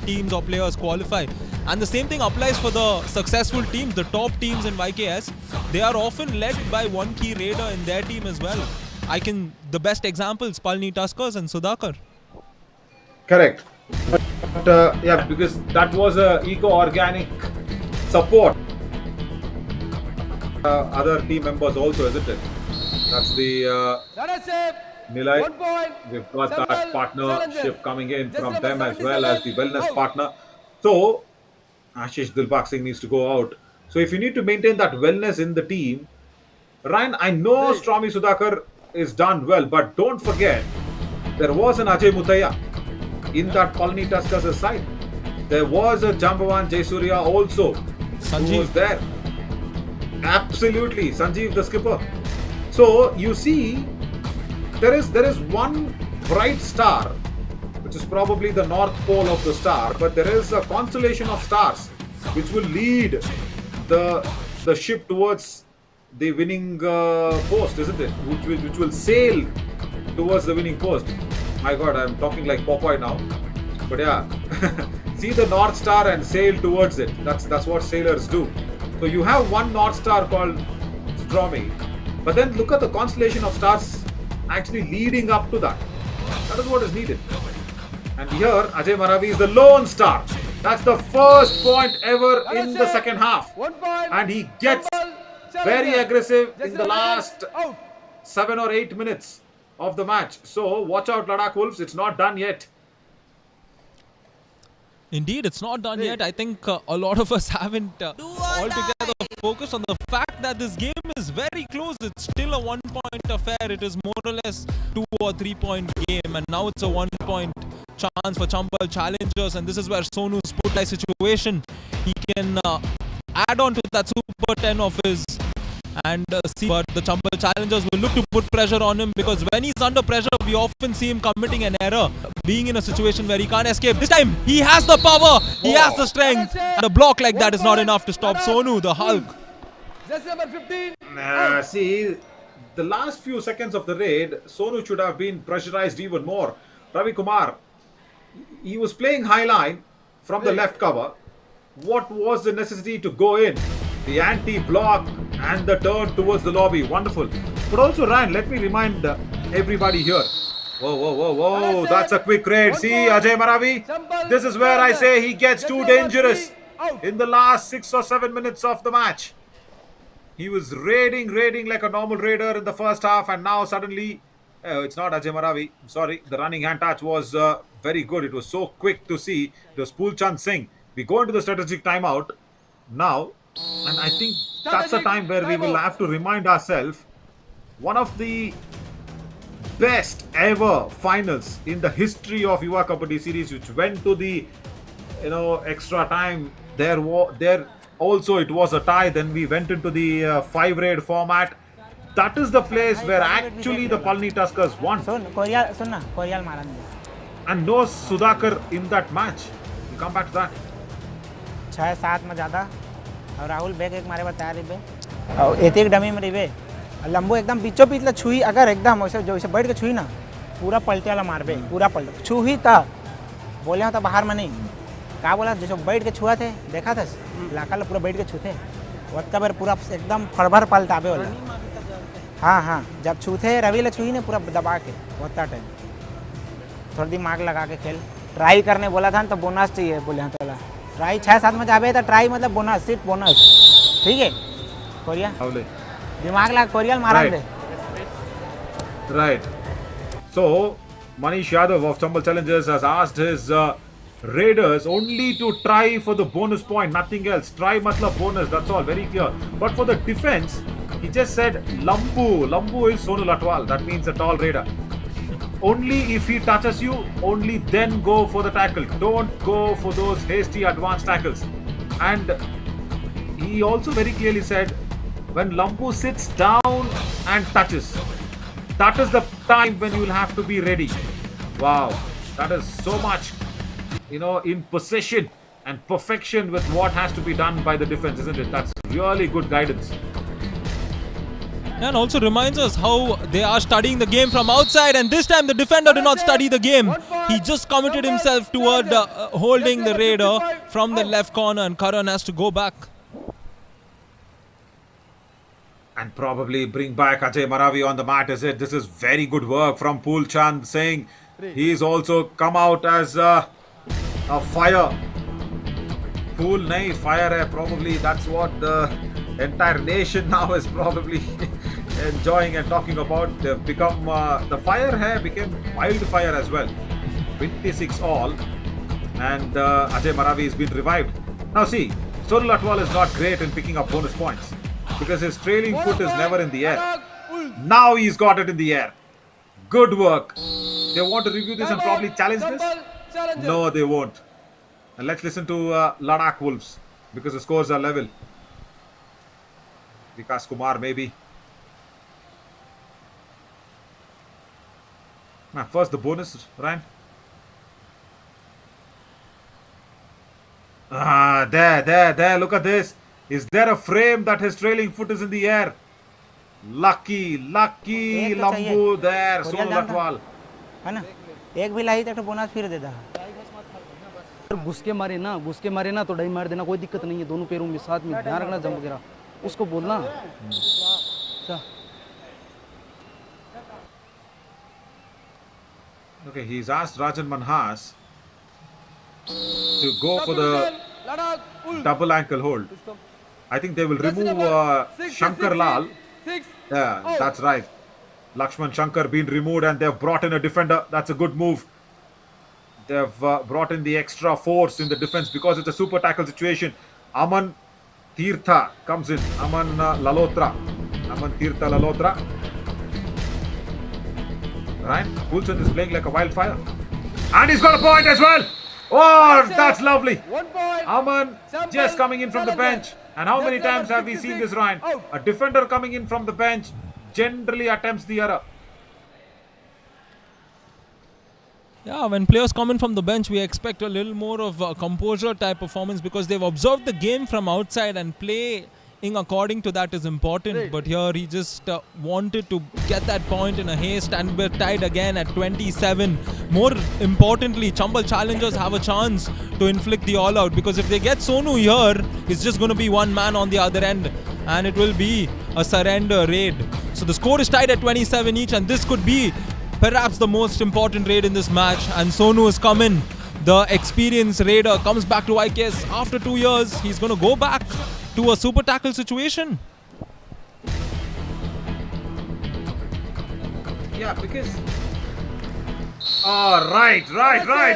teams or players qualify. And the same thing applies for the successful teams, the top teams in YKS. They are often led by one key raider in their team as well. The best examples, Palni Tuskers and Sudhakar. Correct. But yeah, because that was a eco-organic support. Other team members also, isn't it? That's the Nilay. 1 point. We've got Chennal, that partnership challenger. coming in Just from number them as well 77. as the wellness Out. partner. So Ashish Dilbag Singh needs to go out. So if you need to maintain that wellness in the team, Ryan, I know Strami Sudhakar is done well, but don't forget there was an Ajay Mutaya in that Palni Tuskers side. There was a Jambavan Jaysurya also who was there. Absolutely, Sanjeev the skipper. So you see, there is one bright star, which is probably the north pole of the star, but there is a constellation of stars which will lead the ship towards the winning post, isn't it? Which will sail towards the winning post. My God, I'm talking like Popeye now. But yeah, see the North Star and sail towards it. That's what sailors do. So you have one North Star called Stromy, but then look at the constellation of stars actually leading up to that. That is what is needed. And here, Ajay Maravi is the lone star. That's the first point ever in the second half. 1 point. And he gets very aggressive in the last 7 or 8 minutes of the match. So watch out, Ladakh Wolves. It's not done yet. Indeed, it's not done yet. I think a lot of us haven't altogether focused on the fact that this game is very close. It's still a 1 point affair. It is more or less 2 or 3 point game, and now it's a 1 point chance for Chambal challengers, and this is where Sonu's spotlight situation, he can add on to that super 10 of his and see, but the Chambal challengers will look to put pressure on him, because when he's under pressure we often see him committing an error, being in a situation where he can't escape. This time he has the power, he has the strength, and a block like that is not enough to stop Sonu, the Hulk. Just number 15. See, the last few seconds of the raid, Sonu should have been pressurized even more. Ravi Kumar, he was playing high line from the left cover. What was the necessity to go in? The anti-block and the turn towards the lobby. Wonderful. But also, Ryan, let me remind everybody here. Whoa. That's a quick raid. See, Ajay Maravi. This is where I say he gets too dangerous. In the last 6 or 7 minutes of the match, he was raiding like a normal raider in the first half, and now suddenly, it's not Ajay Maravi. I'm sorry. The running hand touch was very good. It was so quick to see. It was Poolchand Singh. We go into the strategic timeout now. And I think that's the time where we will have to remind ourselves, one of the best ever finals in the history of Yuva Kabaddi series, which went to the extra time. There also it was a tie. Then we went into the 5-raid format. That is the place where actually the Palni Tuskers won. And no Sudhakar in that match. We'll come back to that. 6-7 में ज़्यादा और Rahul bag एक मारे बता रही बे और एक dummy में रिबे लंबो एकदम बीचों बीच छुई, अगर एकदम वैसे जो वैसे बैठ के छुई ना, पूरा पलटे वाला मार बे, पूरा पलट छुई था, बोले था बाहर में नहीं, क्या बोला जो बैठ के छुआ थे देखा था लाका पूरा बैठ के छूते वत्ता बार पूरा एकदम फड़भर पलटावे वाला हाँ हाँ जब छूते रवि ले छुई ने पूरा दबा के वत्ता टाइम थोड़ा दिमाग लगा के खेल ट्राई करने बोला था ना तो बोनस चाहिए बोले हाँ तो ट्राई 6-7 में जावे तो ट्राई मतलब बोनस सिर्फ बोनस ठीक है कोरिया दिमाग लगा कोरिया मारा दे Right. So, Manish Yadav of Chambal Challengers has asked his raiders only to try for the bonus point, nothing else. Try matlab bonus, that's all, very clear. But for the defense, he just said Lambu. Lambu is Sonu Latwal, that means a tall raider. Only if he touches you, only then go for the tackle. Don't go for those hasty advanced tackles. And he also very clearly said, when Lambu sits down and touches, that is the time when you will have to be ready. Wow, that is so much, in possession and perfection with what has to be done by the defense, isn't it? That's really good guidance. And also reminds us how they are studying the game from outside, and this time the defender did not study the game. He just committed himself toward holding the raider from the left corner, and Karan has to go back. And probably bring back Ajay Maravi on the mat, is it? This is very good work from Pool Chand, saying he's also come out as a fire. Pool nahi, fire hai. Probably that's what the entire nation now is probably enjoying and talking about. They've become, the fire hai became wildfire as well. 26 all. And Ajay Maravi has been revived. Now see, Sonu Latwal is not great in picking up bonus points, because his trailing foot is never in the air. Now he's got it in the air. Good work. They want to review this and probably challenge this? No, they won't. And let's listen to Ladakh Wolves, because the scores are level. Vikas Kumar maybe. Now first the bonus, Ryan. There, look at this. Is there a frame that his trailing foot is in the air? Lucky Lambu there, Sonu Latwal. है ना एक भी लाई तो bonus फिर देता घुस के मारे ना तो डाई मार देना, कोई दिक्कत नहीं है। दोनों पैरों में साथ में ध्यान रखना, जंप वगैरह उसको बोलना। Okay, he's asked Rajan Manhas to go for the double ankle hold. I think they will remove Shankar Lal. Yeah, that's right. Lakshman Shankar been removed, and they've brought in a defender. That's a good move. They've brought in the extra force in the defense because it's a super tackle situation. Aman Tirtha comes in. Aman Tirtha Lalotra. Right? Poolchand is playing like a wildfire. And he's got a point as well. Oh, that's lovely. Aman just coming in from the bench. And how many times have we seen this, Ryan? A defender coming in from the bench generally attempts the error. Yeah, when players come in from the bench, we expect a little more of a composure type performance, because they've observed the game from outside, and playing according to that is important. But here he just wanted to get that point in a haste, and we're tied again at 27. More importantly, Chambal Challengers have a chance to inflict the all-out, because if they get Sonu here, it's just going to be one man on the other end, and it will be a surrender raid. So the score is tied at 27 each, and this could be perhaps the most important raid in this match. And Sonu has come in. The experienced raider comes back to IKS after 2 years. He's going to go back to a super tackle situation. Yeah, because... Oh, right.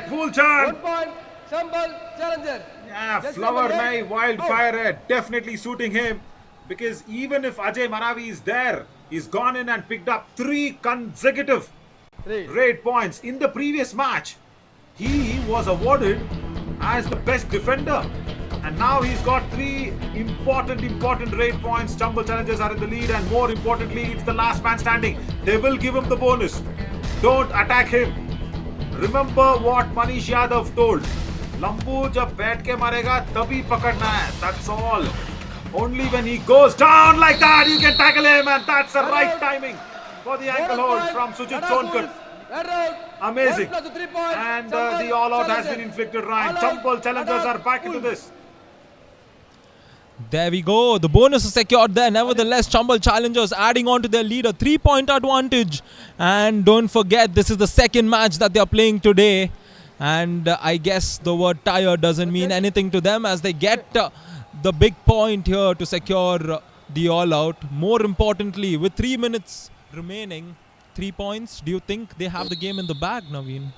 Poolchand. 1 point, Chambal Challenger. Yeah, Flower Nai, wildfire, definitely suiting him. Because even if Ajay Maravi is there, he's gone in and picked up 3 consecutive raid points. In the previous match, he was awarded as the best defender. And now he's got 3 important raid points. Chambal Challengers are in the lead, and more importantly, it's the last man standing. They will give him the bonus. Don't attack him. Remember what Manish Yadav told. Lambu jab baith ke marega, tabhi pakadna hai. That's all. Only when he goes down like that, you can tackle him, and that's the right timing for the ankle hold from Sujit Sonkar. Red round. Amazing. 1 plus 3 points. And Chambal the all-out has challenger. been inflicted, Ryan. All out. Chambal challengers are back into Wolf. this. There we go. The bonus is secured there. Nevertheless, Chambal challengers adding on to their lead, a 3-point advantage. And don't forget, this is the second match that they are playing today. And I guess the word tired doesn't mean anything to them as they get the big point here to secure the all-out. More importantly, with 3 minutes remaining, 3 points, do you think they have the game in the bag, Naveen?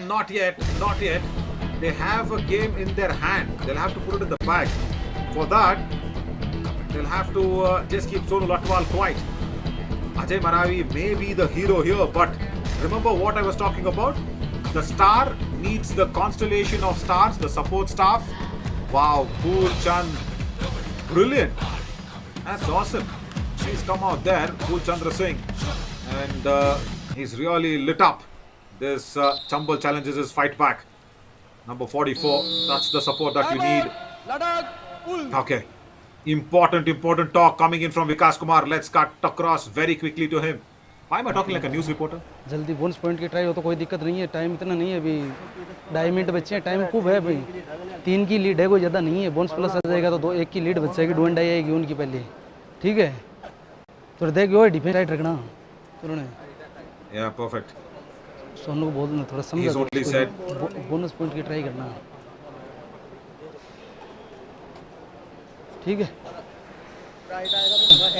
Not yet. Not yet. They have a game in their hand. They'll have to put it in the bag. For that, they'll have to just keep Sonu Latwal quiet. Ajay Maravi may be the hero here, but remember what I was talking about? The star needs the constellation of stars, the support staff. Wow, Cool Chand, brilliant. That's awesome. He's come out there, Cool Chandra Singh, and he's really lit up this Chambal challenges his fight back. Number 44, that's the support that you need. Ladakh Wolf. Okay. Important talk coming in from Vikas Kumar. Let's cut across very quickly to him. Why am I talking like a news reporter? जल्दी bonus point की try हो तो कोई दिक्कत नहीं है, time इतना नहीं है अभी, 2.5 मिनट बचे हैं, टाइम खूब है भाई, 3 की लीड है, कोई ज़्यादा नहीं है, बोनस प्लस आ जाएगा तो 1 की लीड बच जाएगी, 2 डाई आएगी उनकी पहले, ठीक है, तो देख वो डिफेंस राइट रखना, तुरंत। Yeah, perfect. सोनू को बोलना थोड़ा समझा, He's only said bonus point की ट्राई करना, ठीक है,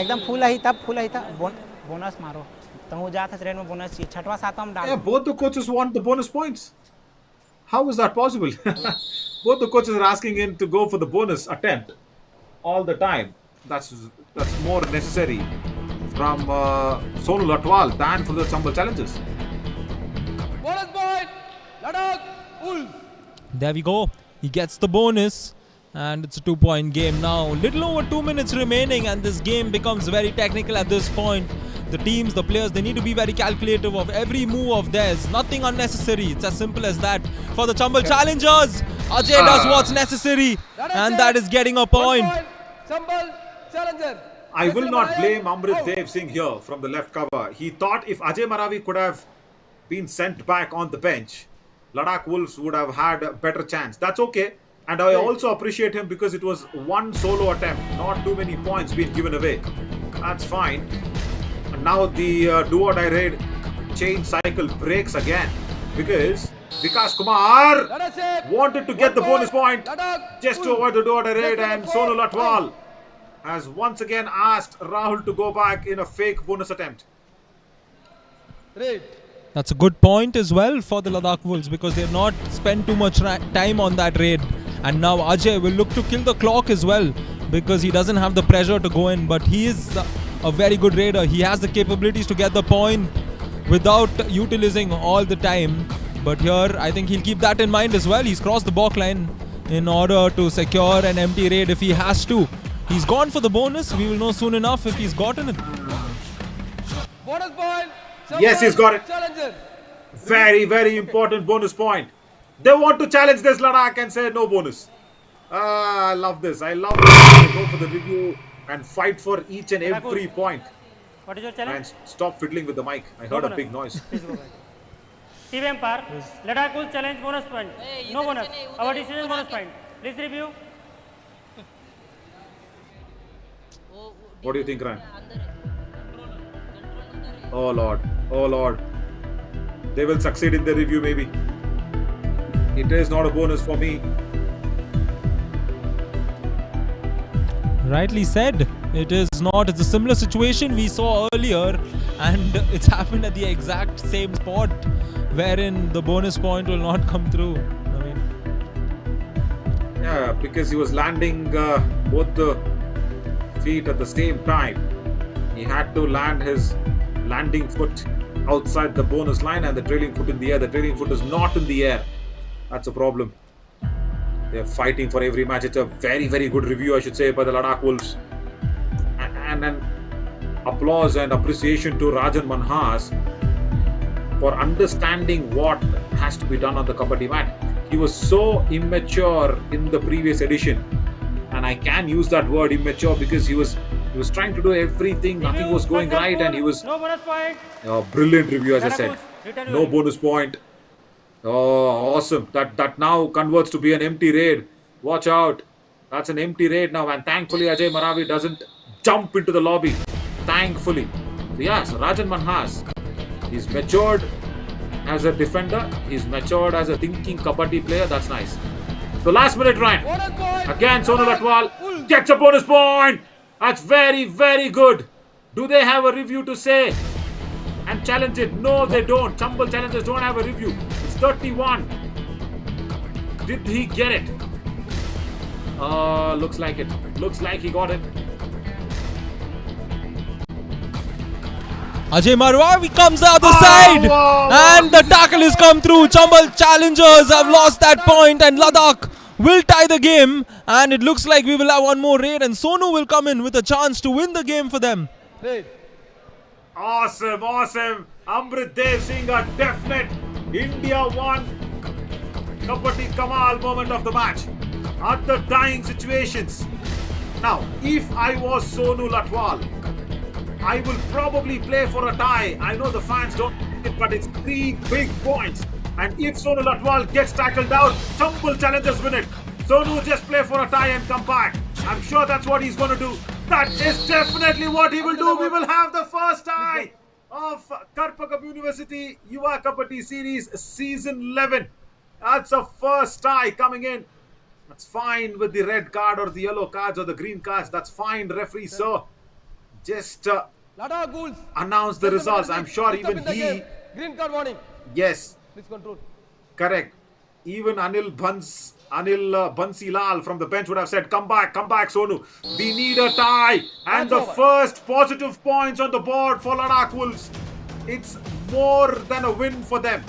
एकदम फुल आई तब फुल आई था बोनस मारो तो वो जाता ट्रेन में बोनस चाहिए छठवां सातवां में yeah, डाल both the coaches want the bonus points. How is that possible? Both the coaches are asking him to go for the bonus attempt all the time. That's more necessary from Sonu Latwal than for the Chambal challenges. Bonus point. Ladakh Wolf. There we go. He gets the bonus. And it's a 2-point game now. Little over 2 minutes remaining and this game becomes very technical at this point. The teams, the players, they need to be very calculative of every move of theirs. Nothing unnecessary. It's as simple as that. For the Chambal challengers, Ajay does what's necessary. And that is getting a point. Chambal challenger. I will not blame Amrit Dev Singh here from the left cover. He thought if Ajay Maravi could have been sent back on the bench, Ladakh Wolves would have had a better chance. That's okay. And I also appreciate him because it was one solo attempt, not too many points being given away. That's fine. And now the do-or-die raid chain cycle breaks again because Vikas Kumar wanted to get the bonus point just to avoid the do-or-die raid, and Sonu Latwal has once again asked Rahul to go back in a fake bonus attempt. That's a good point as well for the Ladakh Wolves because they've not spent too much time on that raid. And now Ajay will look to kill the clock as well because he doesn't have the pressure to go in. But he is a very good raider. He has the capabilities to get the point without utilizing all the time. But here, I think he'll keep that in mind as well. He's crossed the balk line in order to secure an empty raid if he has to. He's gone for the bonus. We will know soon enough if he's gotten it. Bonus point. Yes, he's got it. Challenger. Very important bonus point. They want to challenge this Ladakh and say no bonus. I love this. I love this. They go for the review and fight for each and every point. What is your challenge? And stop fiddling with the mic. I heard a big noise. Please go back. TV Empire, Ladakh Wolves challenge bonus point. No bonus. Our decision bonus point. Please review. What do you think, Ryan? Oh Lord. Oh Lord. They will succeed in the review maybe. It is not a bonus for me. Rightly said. It is not. It's a similar situation we saw earlier and it's happened at the exact same spot wherein the bonus point will not come through. I mean, Yeah, because he was landing both the feet at the same time. He had to land his landing foot outside the bonus line and the trailing foot in the air. The trailing foot is not in the air. That's a problem. They're fighting for every match. It's a very good review, I should say, by the Ladakh Wolves. And an applause and appreciation to Rajan Manhas for understanding what has to be done on the Kabaddi mat. He was so immature in the previous edition. And I can use that word immature because he was He was trying to do everything. Nothing was going right, and he was No bonus point. brilliant review, as I Ladakh said. Wolves, return No your bonus point. Oh, awesome! That now converts to be an empty raid. Watch out! That's an empty raid now, and thankfully Ajay Maravi doesn't jump into the lobby. Thankfully, so yes, Rajan Manhas. He's matured as a defender. He's matured as a thinking kabaddi player. That's nice. So last minute Ryan. Bonus point. Again, Sonu Ladakh Latwal Wolves. gets a bonus point. That's very, very good. Do they have a review to say and challenge it? No, they don't. Chambal challengers don't have a review. It's 31. Did he get it? Looks like it. Looks like he got it. Ajay Marwavi comes the other Oh, side, wow, and the tackle has come through. Chambal challengers have lost that point, and Ladakh will tie the game. And it looks like we will have one more raid, and Sonu will come in with a chance to win the game for them. Raid. Awesome, awesome. Amrit Dev Singh, a definite India won Kabaddi Kamal moment of the match. At the dying situations. Now, if I was Sonu Latwal, I will probably play for a tie. I know the fans don't like it, but it's 3 big points. And if Sonu Latwal gets tackled out, Chambal challengers win it. Sonu just play for a tie and come back. I'm sure that's what he's going to do. That is definitely what he will do. We will have the first tie of Karpaggam University Yuva Kabaddi Series Season 11. That's a first tie coming in. That's fine with the red card or the yellow cards or the green cards. That's fine, referee sir. Just Ladakh Wolves. announce the results. I'm sure Picked up even in the he, game. Green card warning. yes, Please control. correct. Even Anil Bansi Lal from the bench would have said, come back, Sonu. We need a tie. And the That's over. first positive points on the board for Ladakh Wolves. It's more than a win for them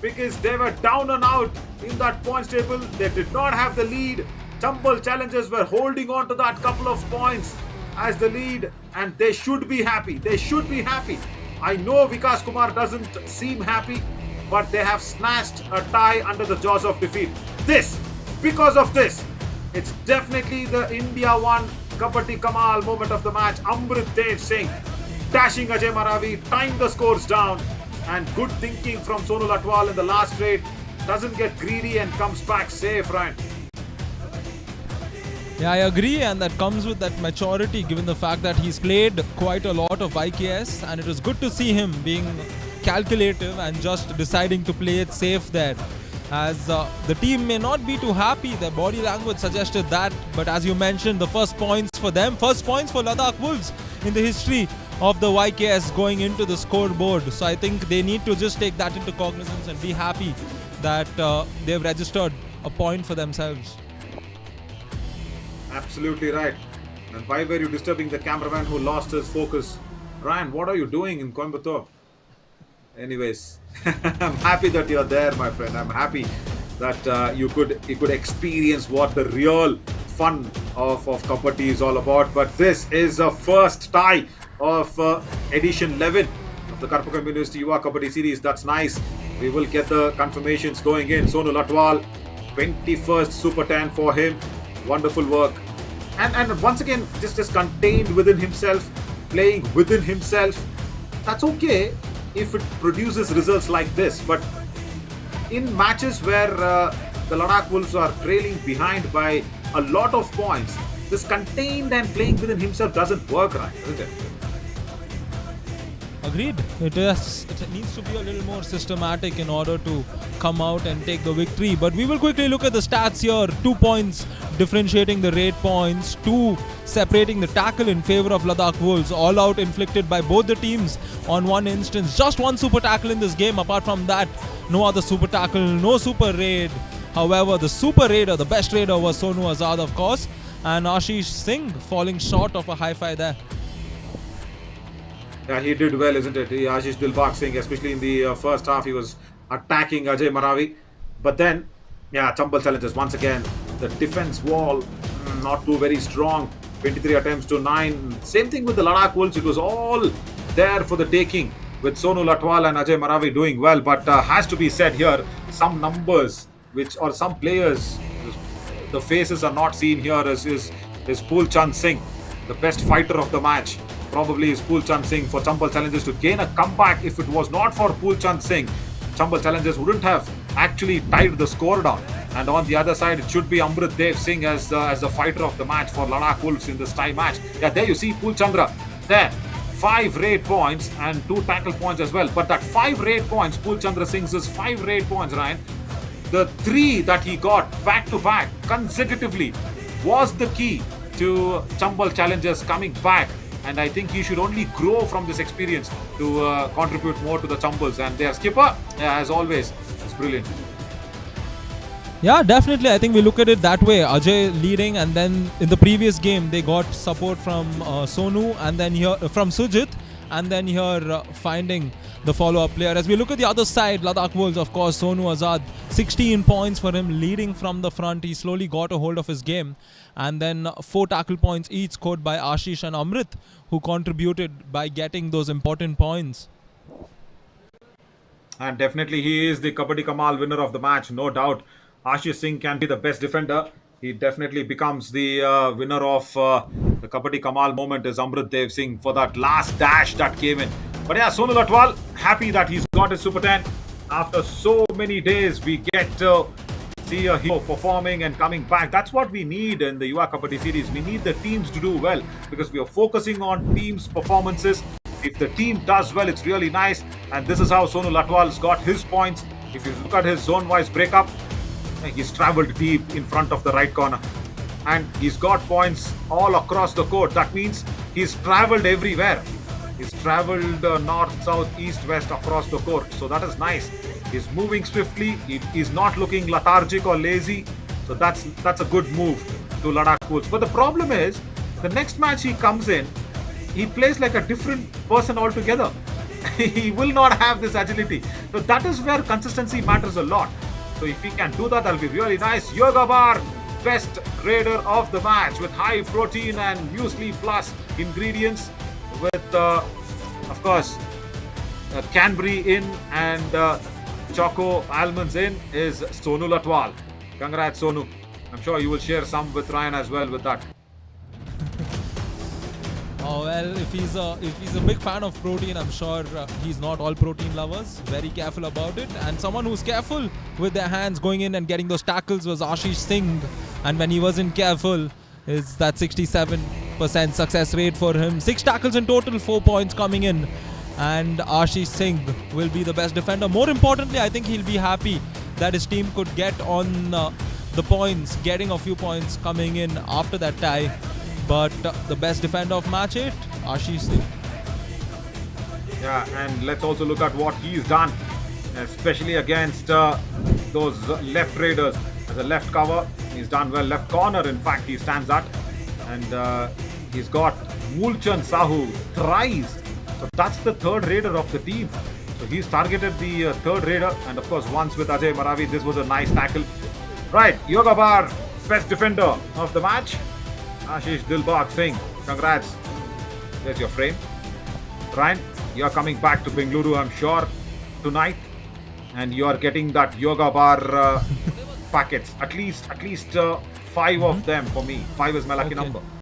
because they were down and out in that points table. They did not have the lead. Chambal challengers were holding on to that couple of points as the lead, and they should be happy. They should be happy. I know Vikas Kumar doesn't seem happy, but they have snatched a tie under the jaws of defeat. Because of this, it's definitely the India 1 Kabaddi Kamal moment of the match. Amrit Dev Singh dashing Ajay Maravi, tying the scores down, and good thinking from Sonu Latwal in the last raid. Doesn't get greedy and comes back safe, Ryan. Yeah, I agree, and that comes with that maturity given the fact that he's played quite a lot of YKS, and it was good to see him being calculative and just deciding to play it safe there. As the team may not be too happy, their body language suggested that, but as you mentioned, the first points for them, first points for Ladakh Wolves in the history of the YKS going into the scoreboard. So I think they need to just take that into cognizance and be happy that they've registered a point for themselves. Absolutely right. And why were you disturbing the cameraman who lost his focus? Ryan, what are you doing in Coimbatore? Anyways, I'm happy that you're there, my friend. I'm happy that you could experience what the real fun of Kabaddi is all about. But this is a first tie of edition 11 of the Karpaggam University Yuva Kabaddi Series. That's nice. We will get the confirmations going in. Sonu Latwal, 21st Super 10 for him. Wonderful work. And once again, just contained within himself, playing within himself. That's okay if it produces results like this. But in matches where the Ladakh Wolves are trailing behind by a lot of points, this contained and playing within himself doesn't work, right? Isn't it? Agreed. It needs to be a little more systematic in order to come out and take the victory. But we will quickly look at the stats here. 2 points differentiating the raid points, 2 separating the tackle in favor of Ladakh Wolves. All out inflicted by both the teams on one instance. Just one super tackle in this game. Apart from that, no other super tackle, no super raid. However, the super raider, the best raider was Sonu Azad, of course. And Ashish Singh falling short of a high-fi there. Yeah, he did well, isn't it? Ashish Dilbag Singh, especially in the first half, he was attacking Ajay Maravi. But then, yeah, Chambal challenges once again. The defense wall, not too very strong. 23 attempts to 9. Same thing with the Ladakh Wolves. It was all there for the taking with Sonu Latwal and Ajay Maravi doing well. But has to be said here, some numbers or some players, the faces are not seen here is Pool Chand Singh. the best fighter of the match probably is Poolchand Singh for Chambal Challengers to gain a comeback. If it was not for Poolchand Singh, Chambal Challengers wouldn't have actually tied the score down. And on the other side, it should be Amrit Dev Singh as the fighter of the match for Ladakh Wolves in this tie match. Yeah, there you see Poolchandra there. 5 raid points and 2 tackle points as well. But that 5 raid points, Poolchandra Singh's 5 raid points, Ryan, the 3 that he got back to back consecutively was the key to Chambal Challengers coming back. And I think he should only grow from this experience to contribute more to the Chambals. And their skipper, as always, is brilliant. Yeah, definitely. I think we look at it that way. Ajay leading, and then in the previous game they got support from Sonu, and then here from Sujit, and then here finding the follow-up player. As we look at the other side, Ladakh Wolves, of course, Sonu Azad, 16 points for him, leading from the front. He slowly got a hold of his game, and then 4 tackle points each scored by Ashish and Amrit, who contributed by getting those important points. And definitely he is the Kabaddi Kamal winner of the match, no doubt. Ashish Singh can be the best defender. He definitely becomes the winner of the Kabaddi Kamal moment is Amrit Dev Singh for that last dash that came in. But yeah, Sonal Atwal, happy that he's got his Super 10. After so many days, we get to see a hero performing and coming back. That's what we need in the Yuva Kabaddi series. We need the teams to do well because we are focusing on teams' performances. If the team does well, it's really nice. And this is how Sonal Atwal's got his points. If you look at his zone-wise breakup, he's travelled deep in front of the right corner. And he's got points all across the court. That means he's travelled everywhere. He's travelled north, south, east, west across the court. So that is nice. He's moving swiftly. He's not looking lethargic or lazy. So that's a good move to Ladakh Wolves. But the problem is, the next match he comes in, he plays like a different person altogether. He will not have this agility. So that is where consistency matters a lot. So if he can do that, that'll be really nice. Yoga Bar, best raider of the match with high protein and muesli plus ingredients with, of course, Canberry in and Choco almonds in is Sonu Latwal. Congrats, Sonu. I'm sure you will share some with Ryan as well with that. Oh well, if he's a big fan of protein, I'm sure he's not all protein lovers. Very careful about it, and someone who's careful with their hands going in and getting those tackles was Ashish Singh. And when he wasn't careful, is that 67% success rate for him. 6 tackles in total, 4 points coming in, and Ashish Singh will be the best defender. More importantly, I think he'll be happy that his team could get on the points, getting a few points coming in after that tie. But the best defender of match 8, Ashish Singh. Yeah, and let's also look at what he's done, especially against those left raiders. As a left cover, he's done well. Left corner, in fact, he stands at. And he's got Mulchan Sahu thrice. So that's the 3rd raider of the team. So he's targeted the 3rd raider. And of course, once with Ajay Maravi, this was a nice tackle. Right, Yoga Bar, best defender of the match. Ashish Dilbagh Singh, congrats. There's your frame. Ryan, you're coming back to Bengaluru, I'm sure, tonight. And you're getting that Yoga Bar packets. At least 5 of them for me. 5 is my lucky number.